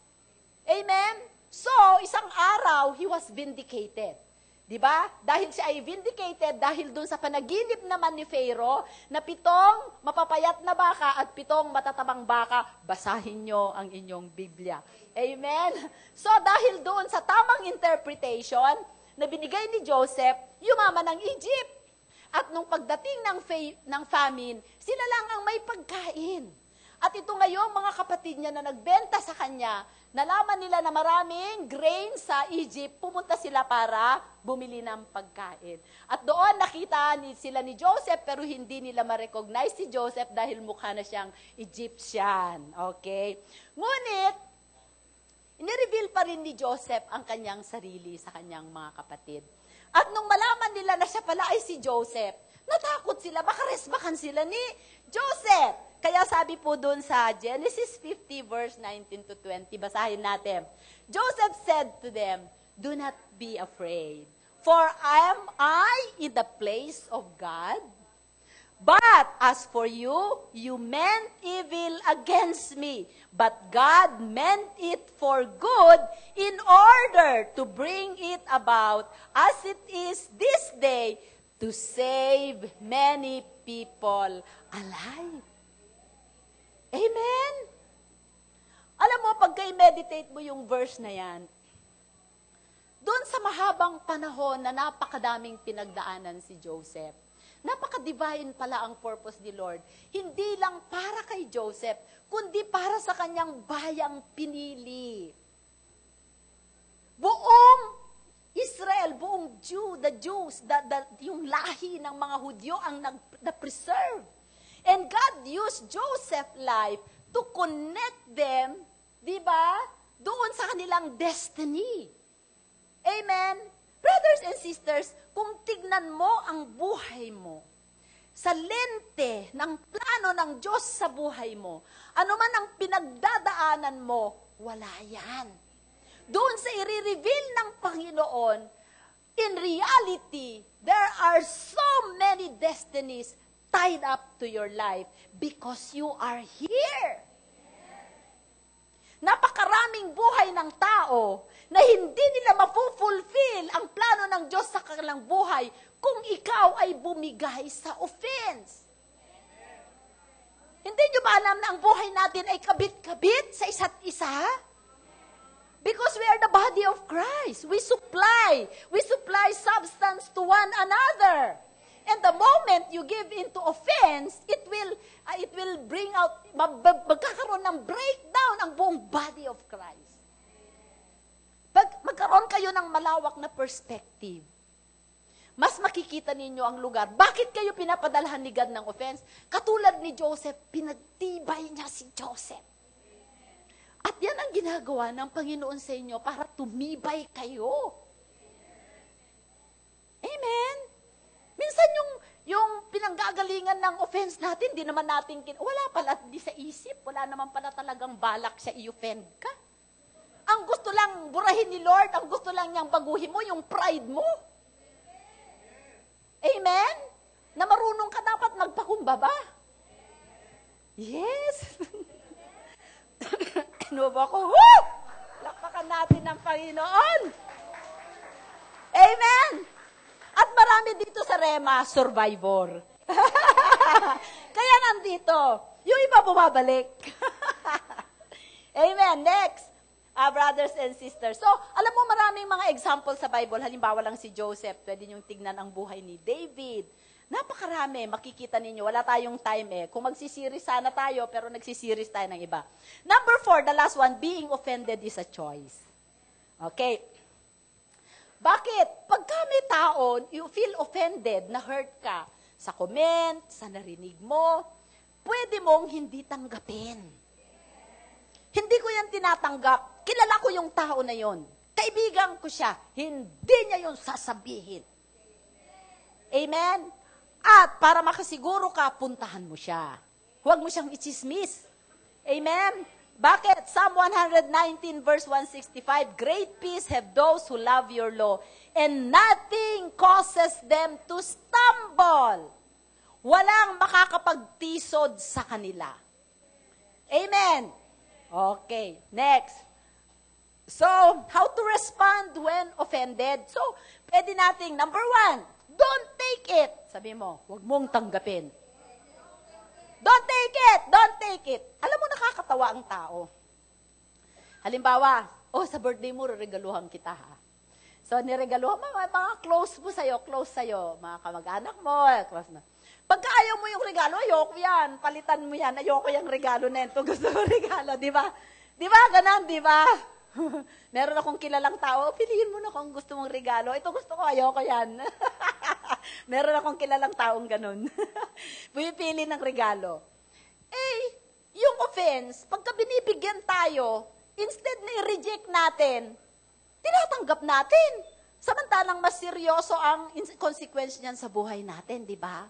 Amen? So, isang araw, he was vindicated. Diba? Dahil siya ay vindicated, dahil dun sa panaginip naman ni Pharaoh, na 7 mapapayat na baka at 7 matatabang baka, basahin nyo ang inyong Biblia. Amen? So, dahil doon sa tamang interpretation na binigay ni Joseph, yumaman ang Egypt. At nung pagdating ng famine, sila lang ang may pagkain. At ito ngayon, mga kapatid niya na nagbenta sa kanya, nalaman nila na maraming grain sa Egypt, pumunta sila para bumili ng pagkain. At doon nakita sila ni Joseph, pero hindi nila ma-recognize si Joseph dahil mukha na siyang Egyptian. Okay? Ngunit, inireveal pa rin ni Joseph ang kanyang sarili sa kanyang mga kapatid. At nung malaman nila na siya pala ay si Joseph, natakot sila, baka resbakan sila ni Joseph. Kaya sabi po doon sa Genesis 50 verse 19 to 20, basahin natin. Joseph said to them, "Do not be afraid, for am I in the place of God? But as for you, you meant evil against me, but God meant it for good in order to bring it about as it is this day to save many people alive." Amen? Alam mo, pagka i-meditate mo yung verse na yan, doon sa mahabang panahon na napakadaming pinagdaanan si Joseph, napaka-divine pala ang purpose ni Lord. Hindi lang para kay Joseph, kundi para sa kanyang bayang pinili. Buong Israel, buong Jews, yung lahi ng mga Hudyo ang na-preserve. And God used Joseph's life to connect them, di ba, doon sa kanilang destiny. Amen? Brothers and sisters, kung tignan mo ang buhay mo, sa lente ng plano ng Diyos sa buhay mo, ano man ang pinagdadaanan mo, wala yan. Doon sa i-reveal ng Panginoon, in reality, there are so many destinies tied up to your life because you are here. Napakaraming buhay ng tao na hindi nila mapufulfill ang plano ng Diyos sa kanilang buhay kung ikaw ay bumigay sa offense. Hindi nyo ba alam na ang buhay natin ay kabit-kabit sa isa't isa? Because we are the body of Christ. We supply substance to one another. And the moment you give into offense, it will bring out, magkakaroon ng breakdown ang buong body of Christ. Magkaroon kayo ng malawak na perspective, mas makikita ninyo ang lugar. Bakit kayo pinapadalhan ni God ng offense? Katulad ni Joseph, pinagtibay niya si Joseph. At yan ang ginagawa ng Panginoon sa inyo para tumibay kayo. Amen? Minsan yung pinanggagalingan ng offense natin, di naman natin, wala pala, di sa isip, wala naman pala talagang balak siya i-offend ka. Ang gusto lang burahin ni Lord, ang gusto lang niyang baguhin mo, yung pride mo. Amen? Na marunong ka dapat magpakumbaba. Yes. Ano ba ko? Woo! Lakpakan natin ng Panginoon. Amen. At marami dito sa Rema, survivor. Kaya nandito. Yung iba bumabalik. Amen. Next. Brothers and sisters. So, alam mo maraming mga example sa Bible. Halimbawa lang si Joseph. Pwede niyong tignan ang buhay ni David. Napakarami. Makikita ninyo. Wala tayong time eh. Kung magsisiris sana tayo, pero nagsisiris tayo ng iba. Number 4, the last one, being offended is a choice. Okay. Bakit? Pagka may tao, you feel offended, na-hurt ka sa comment, sa narinig mo, pwede mong hindi tanggapin. Hindi ko yan tinatanggap. Kilala ko yung tao na yon. Kaibigan ko siya. Hindi niya yung sasabihin. Amen? At para makasiguro ka, puntahan mo siya. Huwag mo siyang ichismis. Amen? Bakit? Psalm 119 verse 165, great peace have those who love your law, and nothing causes them to stumble. Walang makakapagtisod sa kanila. Amen? Okay, next. So, how to respond when offended? So, pwede nating, number 1, don't take it. Sabi mo, huwag mong tanggapin. Don't take it! Don't take it! Alam mo, nakakatawa ang tao. Halimbawa, sa birthday mo, regaluhan kita, ha? So, niregaluhan mo, mga close sa'yo, mga kamag-anak mo, close na. Pagka ayaw mo yung regalo, ayoko yan, palitan mo yan, ayoko yung regalo na yan, ito gusto mo regalo, di ba? Di ba, ganun, di ba? Meron akong kilalang tao, piliin mo na kung gusto mong regalo, ito gusto ko, ayoko yan. Meron akong kilalang taong ganun. Pumipili ng regalo. Yung offense, pagka binibigyan tayo, instead na i-reject natin, tinatanggap natin. Samantalang mas seryoso ang consequence niyan sa buhay natin, di ba?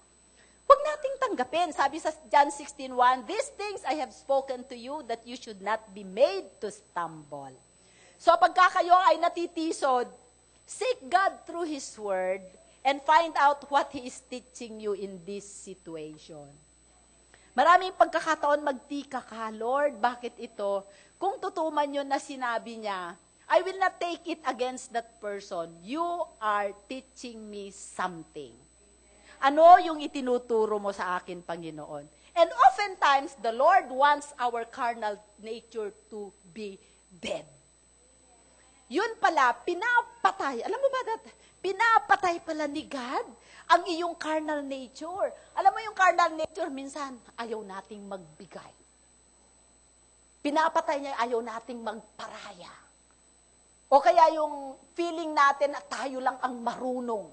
Huwag nating tanggapin. Sabi sa John 16:1, these things I have spoken to you that you should not be made to stumble. So pagka kayo ay natitisod, seek God through His Word and find out what He is teaching you in this situation. Maraming pagkakataon magtika ka, Lord, bakit ito? Kung totoo man yun na sinabi niya, I will not take it against that person. You are teaching me something. Ano yung itinuturo mo sa akin, Panginoon? And oftentimes, the Lord wants our carnal nature to be dead. Yun pala, pinapatay. Alam mo ba pinapatay pala ni God ang iyong carnal nature. Alam mo yung carnal nature, minsan ayaw nating magbigay. Pinapatay niya, ayaw nating magparaya. O kaya yung feeling natin na tayo lang ang marunong.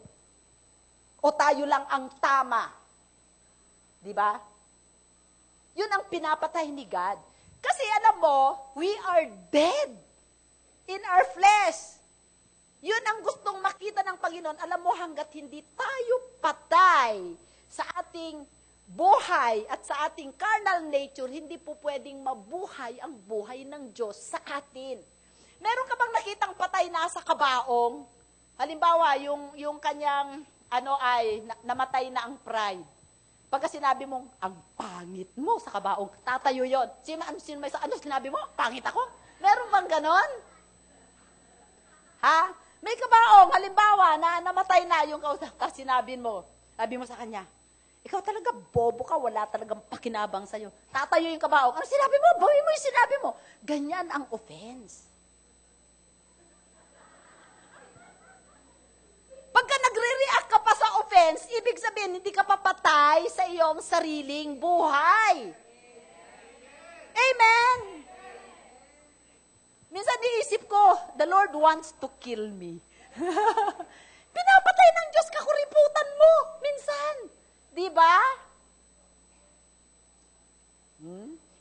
O tayo lang ang tama. Di ba? Yun ang pinapatay ni God. Kasi alam mo, we are dead in our flesh. Yun ang gustong makita ng Panginoon. Alam mo, hanggat hindi tayo patay sa ating buhay at sa ating carnal nature, hindi po pwedeng mabuhay ang buhay ng Diyos sa atin. Meron ka bang nakitang patay na sa kabaong? Halimbawa, yung kanyang namatay na ang pride. Pagka sinabi mong, ang pangit mo sa kabaong, tatayo yun. Ano sinabi mo? Pangit ako? Meron bang ganon? Ha? May kabaong, halimbawa, na namatay na yung kausap, sinabi mo sa kanya, ikaw talaga bobo ka, wala talagang pakinabang sa'yo. Tatayo yung kabaong. Ano sinabi mo? Boy mo yung sinabi mo. Ganyan ang offense. Pagka nagre-react ka pa sa offense, ibig sabihin, hindi ka papatay sa iyong sariling buhay. Amen! Minsan niisip ko, the Lord wants to kill me. Pinapatay ng Diyos kakuriputan mo, minsan. Di ba?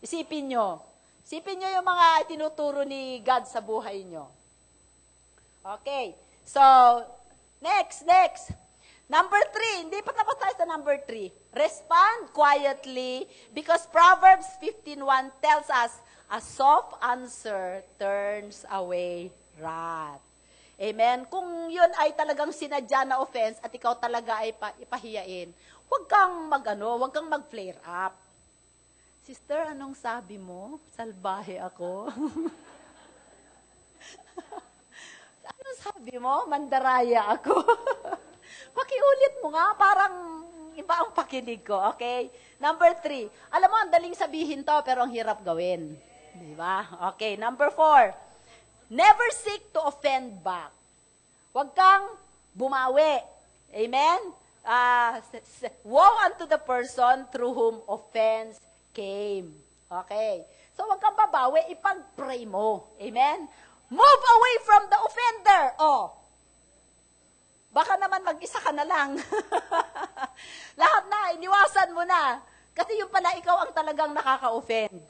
Isipin nyo. Isipin nyo yung mga tinuturo ni God sa buhay nyo. Okay. So, next. Number 3. Hindi pa tapos tayo sa number 3. Respond quietly because Proverbs 15:1 tells us, a soft answer turns away wrath. Amen? Kung yun ay talagang sinadya na offense at ikaw talaga ay ipahiyain, huwag kang mag-flare up. Sister, anong sabi mo? Salbahe ako. Anong sabi mo? Mandaraya ako. Pakiulit mo nga, parang iba ang pakinig ko, okay? Number 3. Alam mo, ang daling sabihin to, pero ang hirap gawin. Di ba? Okay, number 4. Never seek to offend back. Huwag kang bumawi. Amen? Woe unto the person through whom offense came. Okay. So, huwag kang babawi, ipag-pray mo. Amen? Move away from the offender. Baka naman mag-isa ka na lang. Lahat na, iniwasan mo na. Kasi yung pala ikaw ang talagang nakaka-offend.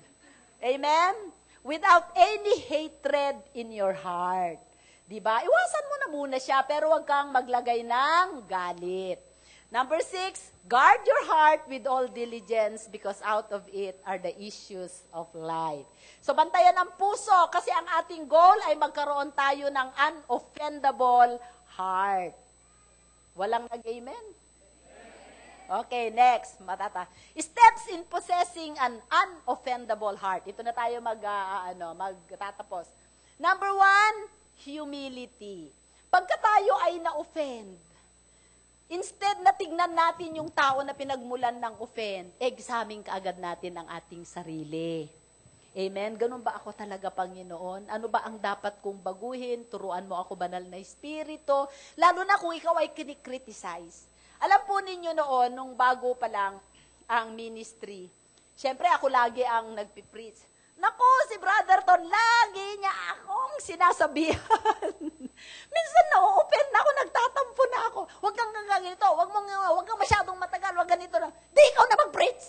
Amen? Without any hatred in your heart. Diba? Iwasan mo na muna siya, pero huwag kang maglagay ng galit. Number 6, guard your heart with all diligence because out of it are the issues of life. So, bantayan ang puso kasi ang ating goal ay magkaroon tayo ng unoffendable heart. Walang nag-amen? Okay, next. Steps in possessing an unoffendable heart. Ito na tayo magtatapos. Number 1, humility. Pagka tayo ay na-offend, instead na tignan natin yung tao na pinagmulan ng offend, examine kaagad natin ang ating sarili. Amen? Ganun ba ako talaga, Panginoon? Ano ba ang dapat kong baguhin? Turuan mo ako banal na espiritu. Lalo na kung ikaw ay kinikriticize. Alam po ninyo noon, nung bago pa lang ang ministry, syempre ako lagi ang nagpipreach. Naku, si Brother Ton, lagi niya akong sinasabihan. Minsan na-open na ako, nagtatampo na ako. Huwag kang ganito, huwag kang masyadong matagal, huwag ganito na. Di ikaw na mag-preach.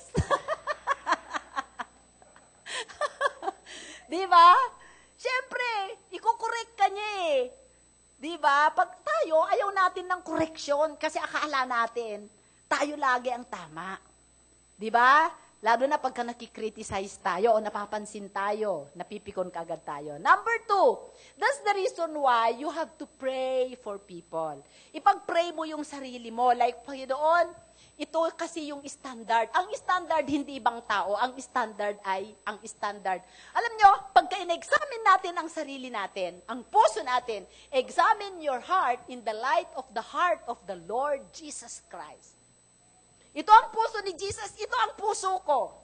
Di ba? Siyempre, iko-correct ka niya eh. Di ba? Pag tayo, ayaw natin ng correction kasi akala natin, tayo lagi ang tama. Di ba? Lalo na pagka nakikriticize tayo o napapansin tayo, napipikon kaagad tayo. Number 2, that's the reason why you have to pray for people. Ipag-pray mo yung sarili mo. Like, Panginoon, ito kasi yung standard. Ang standard, hindi ibang tao. Ang standard ay ang standard. Alam nyo, pagka in-examine natin ang sarili natin, ang puso natin, examine your heart in the light of the heart of the Lord Jesus Christ. Ito ang puso ni Jesus, ito ang puso ko.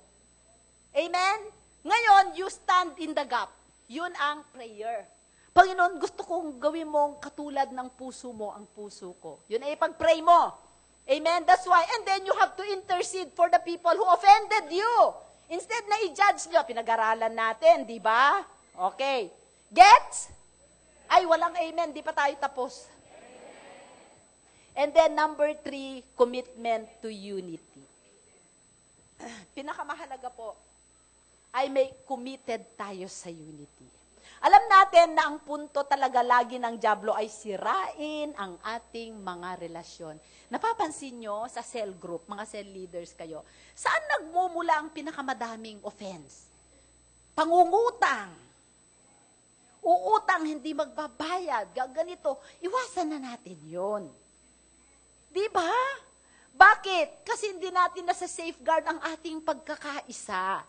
Amen? Ngayon, you stand in the gap. Yun ang prayer. Panginoon, gusto kong gawin mong katulad ng puso mo ang puso ko. Yun ay pag-pray mo. Amen? That's why, and then you have to intercede for the people who offended you. Instead na i-judge nyo, pinag-aralan natin, di ba? Okay. Gets? Ay, walang amen, di pa tayo tapos. And then number 3, commitment to unity. Pinakamahalaga po ay may committed tayo sa unity. Alam natin na ang punto talaga lagi ng dyablo ay sirain ang ating mga relasyon. Napapansin nyo sa cell group, mga cell leaders kayo, saan nagmumula ang pinakamadaming offense? Pangungutang. Uutang, hindi magbabayad, gaganito. Iwasan na natin yon. Di ba? Bakit? Kasi hindi natin nasa safeguard ang ating pagkakaisa.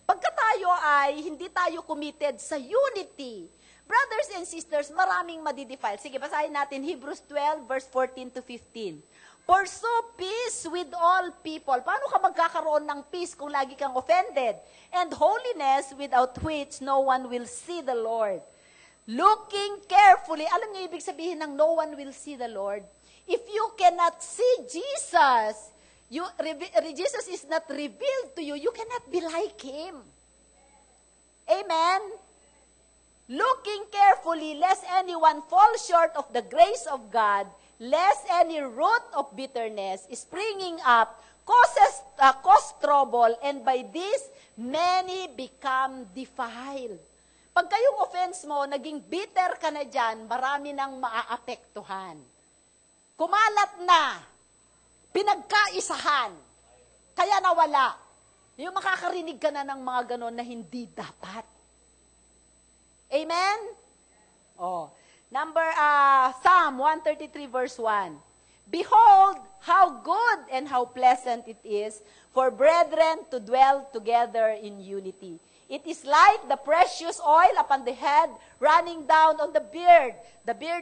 Pagka tayo ay hindi tayo committed sa unity, brothers and sisters, maraming madidefile. Sige, basahin natin Hebrews 12, verse 14 to 15. Pursue peace with all people. Paano ka magkakaroon ng peace kung lagi kang offended? And holiness without which no one will see the Lord. Looking carefully. Alam niyo ibig sabihin ng no one will see the Lord? If you cannot see Jesus, Jesus is not revealed to you, you cannot be like Him. Amen? Looking carefully, lest anyone fall short of the grace of God, lest any root of bitterness springing up cause trouble, and by this, many become defiled. Pagka yung offense mo, naging bitter ka na dyan, marami nang maaapektuhan. Kumalat na, pinagkaisahan, kaya nawala. Yung makakarinig ka na ng mga ganon na hindi dapat. Amen? Oh. Psalm 133 verse 1. Behold, how good and how pleasant it is for brethren to dwell together in unity. It is like the precious oil upon the head, running down on the beard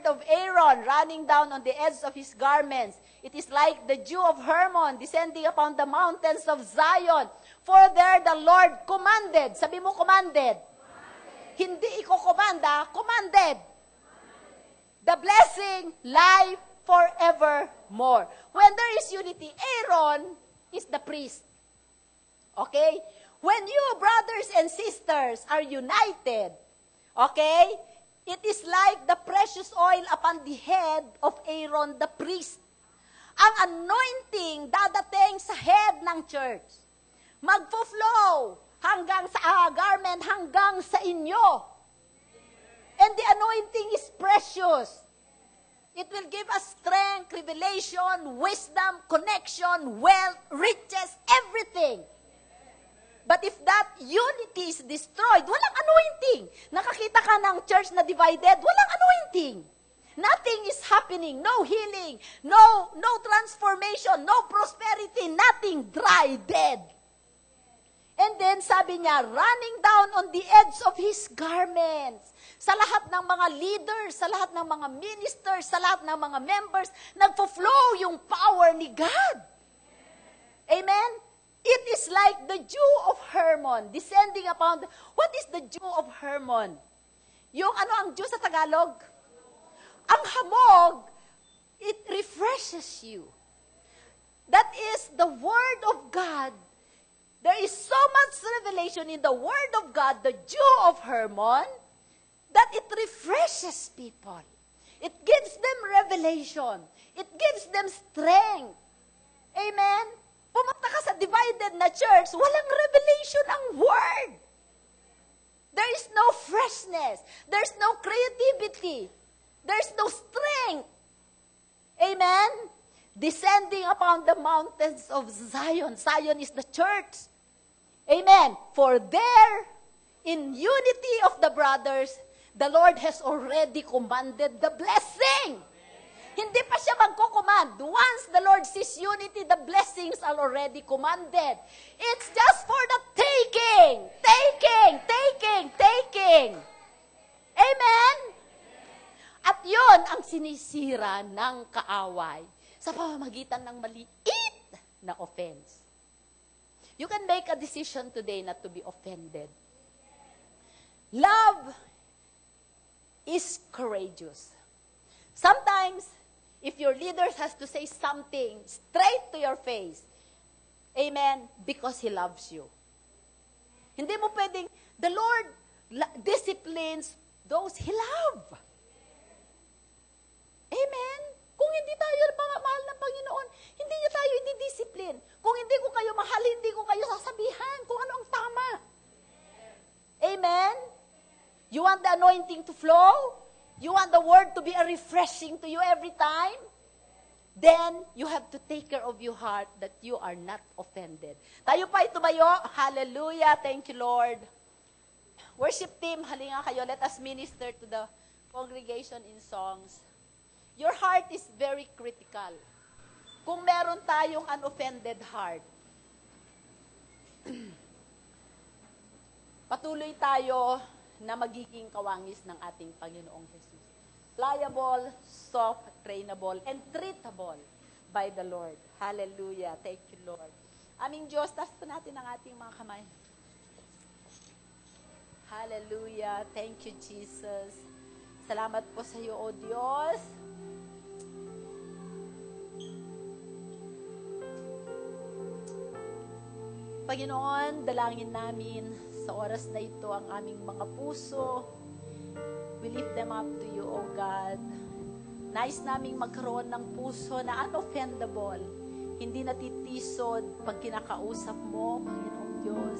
of Aaron, running down on the edges of his garments. It is like the dew of Hermon, descending upon the mountains of Zion. For there the Lord commanded. Sabi mo, commanded. Hindi iko-komanda, commanded. The blessing, life, forevermore. When there is unity, Aaron is the priest. Okay? When you, brothers and sisters, are united, okay, It is like the precious oil upon the head of Aaron the priest. Ang anointing dadating sa head ng church. Magfo-flow hanggang sa garment, hanggang sa inyo. And the anointing is precious. It will give us strength, revelation, wisdom, connection, wealth, riches, everything. But if that unity is destroyed, walang anointing. Nakakita ka ng church na divided, walang anointing. Nothing is happening, no healing, no transformation, no prosperity, nothing, dry, dead. And then sabi niya, running down on the edge of his garments. Sa lahat ng mga leaders, sa lahat ng mga ministers, sa lahat ng mga members, nagpo-flow yung power ni God. Amen? It is like the dew of Hermon descending upon what is the dew of Hermon? Yung ano ang dew sa Tagalog? Ang hamog, it refreshes you. That is the Word of God. There is so much revelation in the Word of God, the dew of Hermon, that it refreshes people. It gives them revelation. It gives them strength. Amen? Pumunta ka sa divided na church, walang revelation ang Word. There is no freshness. There's no creativity. There's no strength. Amen? Descending upon the mountains of Zion. Zion is the church. Amen. For there, in unity of the brothers, the Lord has already commanded the blessing. Hindi pa siya magkukommand. Once the Lord sees unity, the blessings are already commanded. It's just for the taking. Taking. Amen? At yun ang sinisira ng kaaway sa pamamagitan ng maliit na offense. You can make a decision today not to be offended. Love is courageous. Sometimes, if your leader has to say something straight to your face, amen, because He loves you. Hindi mo pwedeng, the Lord disciplines those He loves. Amen? Kung hindi tayo mahal ng Panginoon, hindi niya tayo i-discipline. Kung hindi ko kayo mahal, hindi ko kayo sasabihan kung ano ang tama. Amen? You want the anointing to flow? You want the word to be a refreshing to you every time? Then, you have to take care of your heart that you are not offended. Tayo pa itumayo. Hallelujah. Thank you, Lord. Worship team, halinga kayo. Let us minister to the congregation in songs. Your heart is very critical. Kung meron tayong unoffended heart, patuloy tayo na magiging kawangis ng ating Panginoong Jesus. Pliable, soft, trainable, and treatable by the Lord. Hallelujah. Thank you, Lord. Aming Diyos, taas po natin ang ating mga kamay. Hallelujah. Thank you, Jesus. Salamat po sa iyo, O Diyos. Panginoon, dalangin namin sa oras na ito ang aming mga puso. We lift them up to you, O God. Nais naming magkaroon ng puso na unoffendable. Hindi natitisod pag kinakausap mo, Panginoong Diyos.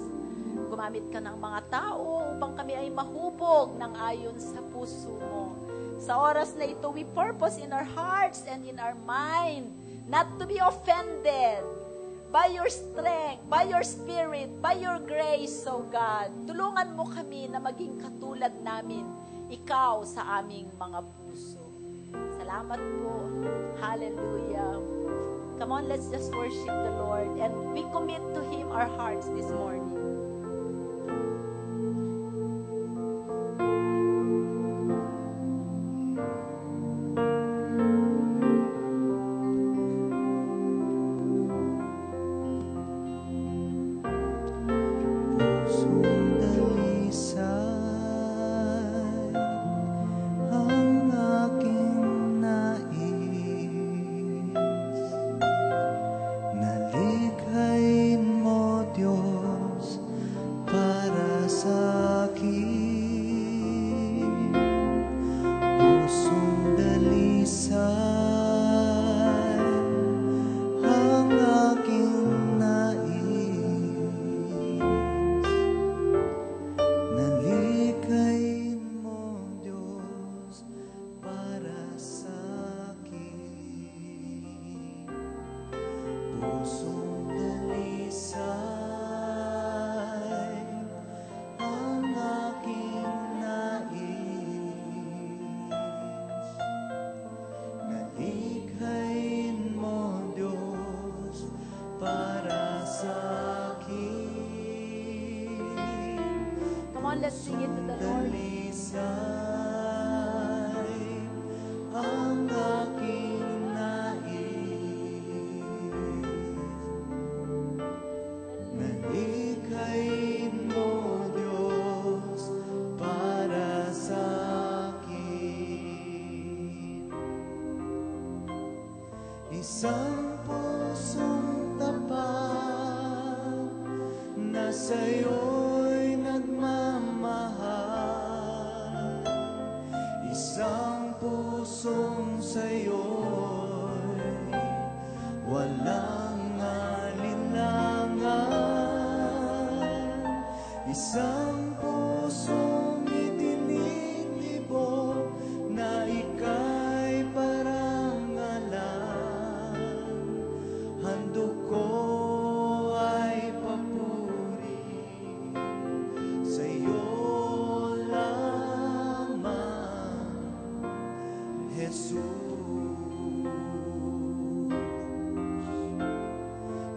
Gumamit ka ng mga tao upang kami ay mahubog ng ayon sa puso mo. Sa oras na ito, we purpose in our hearts and in our mind not to be offended. By your strength, by your spirit, by your grace, O God, tulungan mo kami na maging katulad namin, ikaw sa aming mga puso. Salamat po. Hallelujah. Come on, let's just worship the Lord and we commit to Him our hearts this morning. Nalikhain mo, Diyos, Isang pusong tapat na sa'yo'y nagmamahal. Isang pusong sa'yo'y walang alinlangan. Isang pusong itinitibok na ika'y parangalan. Handog ko ay papuri sa'yo lamang, Jesus.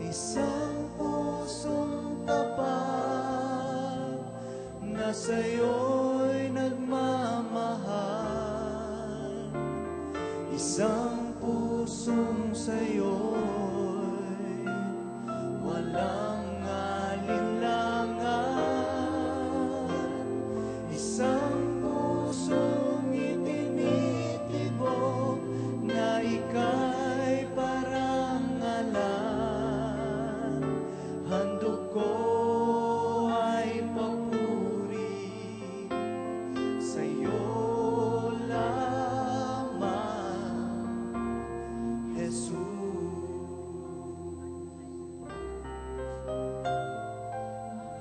Isang pusong tapat na sa'yo'y nagmamahal. Isang pusong sa'yo'y walang alinlangan. Isang pusong itinitibok na ika'y parangalan. Handog ko ay papuri sa'yo lamang, Jesus.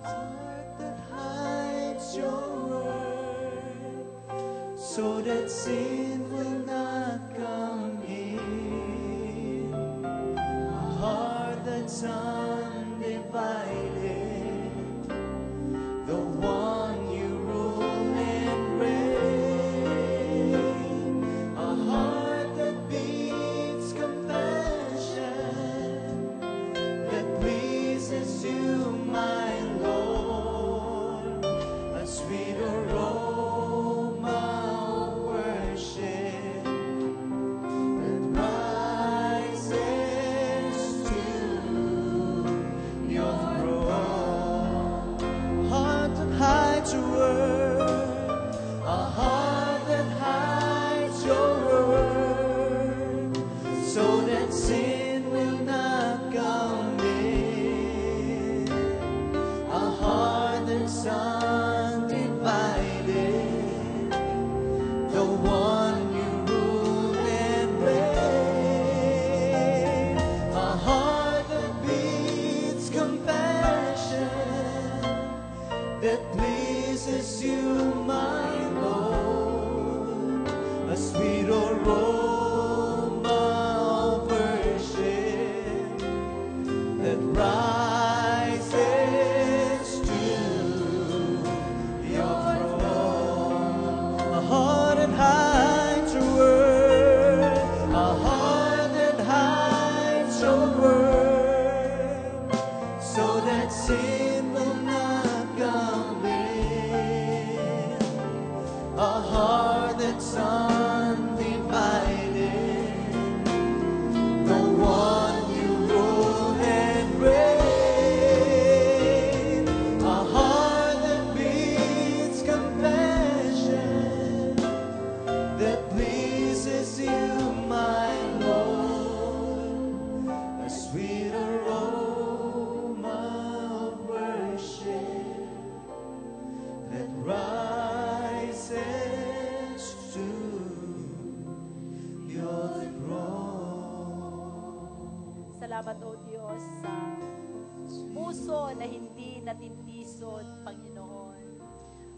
Heart that hides your word, so that sin will not come in. A heart that's undivided, the one you rule and reign. A heart that beats compassion, that pleases you, my Lord. A sweet aroma of worship that rises to your throne. Heart that hides your word, a heart that hides your word, so that sin will not come in. A heart that's undivided, the one you rule and reign. A heart that beats compassion, that pleases you, my Lord. A sweet aroma of worship that rises to your throne. A heart that hides your word, a heart that hides your word, so that sin will not come in. A heart that's undivided, the one you rule and reign. A heart that beats compassion, that pleases you, my Lord. A sweet aroma of worship that rises to your throne. Salamat, O Diyos, sa puso na hindi natintisod, Panginoon.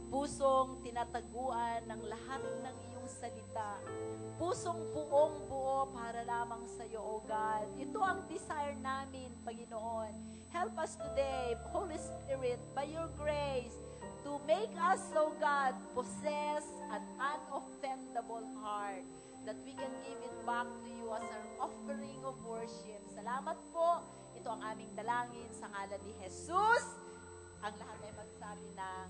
Pusong tinataguan ng lahat ng iyong salita. Pusong buong buo para lamang sa iyo, O God. Ito ang desire namin, Panginoon. Help us today, Holy Spirit, by your grace, to make us, O God, possess an unoffendable heart, that we can give it back to you as our offering of worship. Salamat po. Ito ang aming dalangin sa ngalan ni Jesus. Ang lahat ay magsabi ng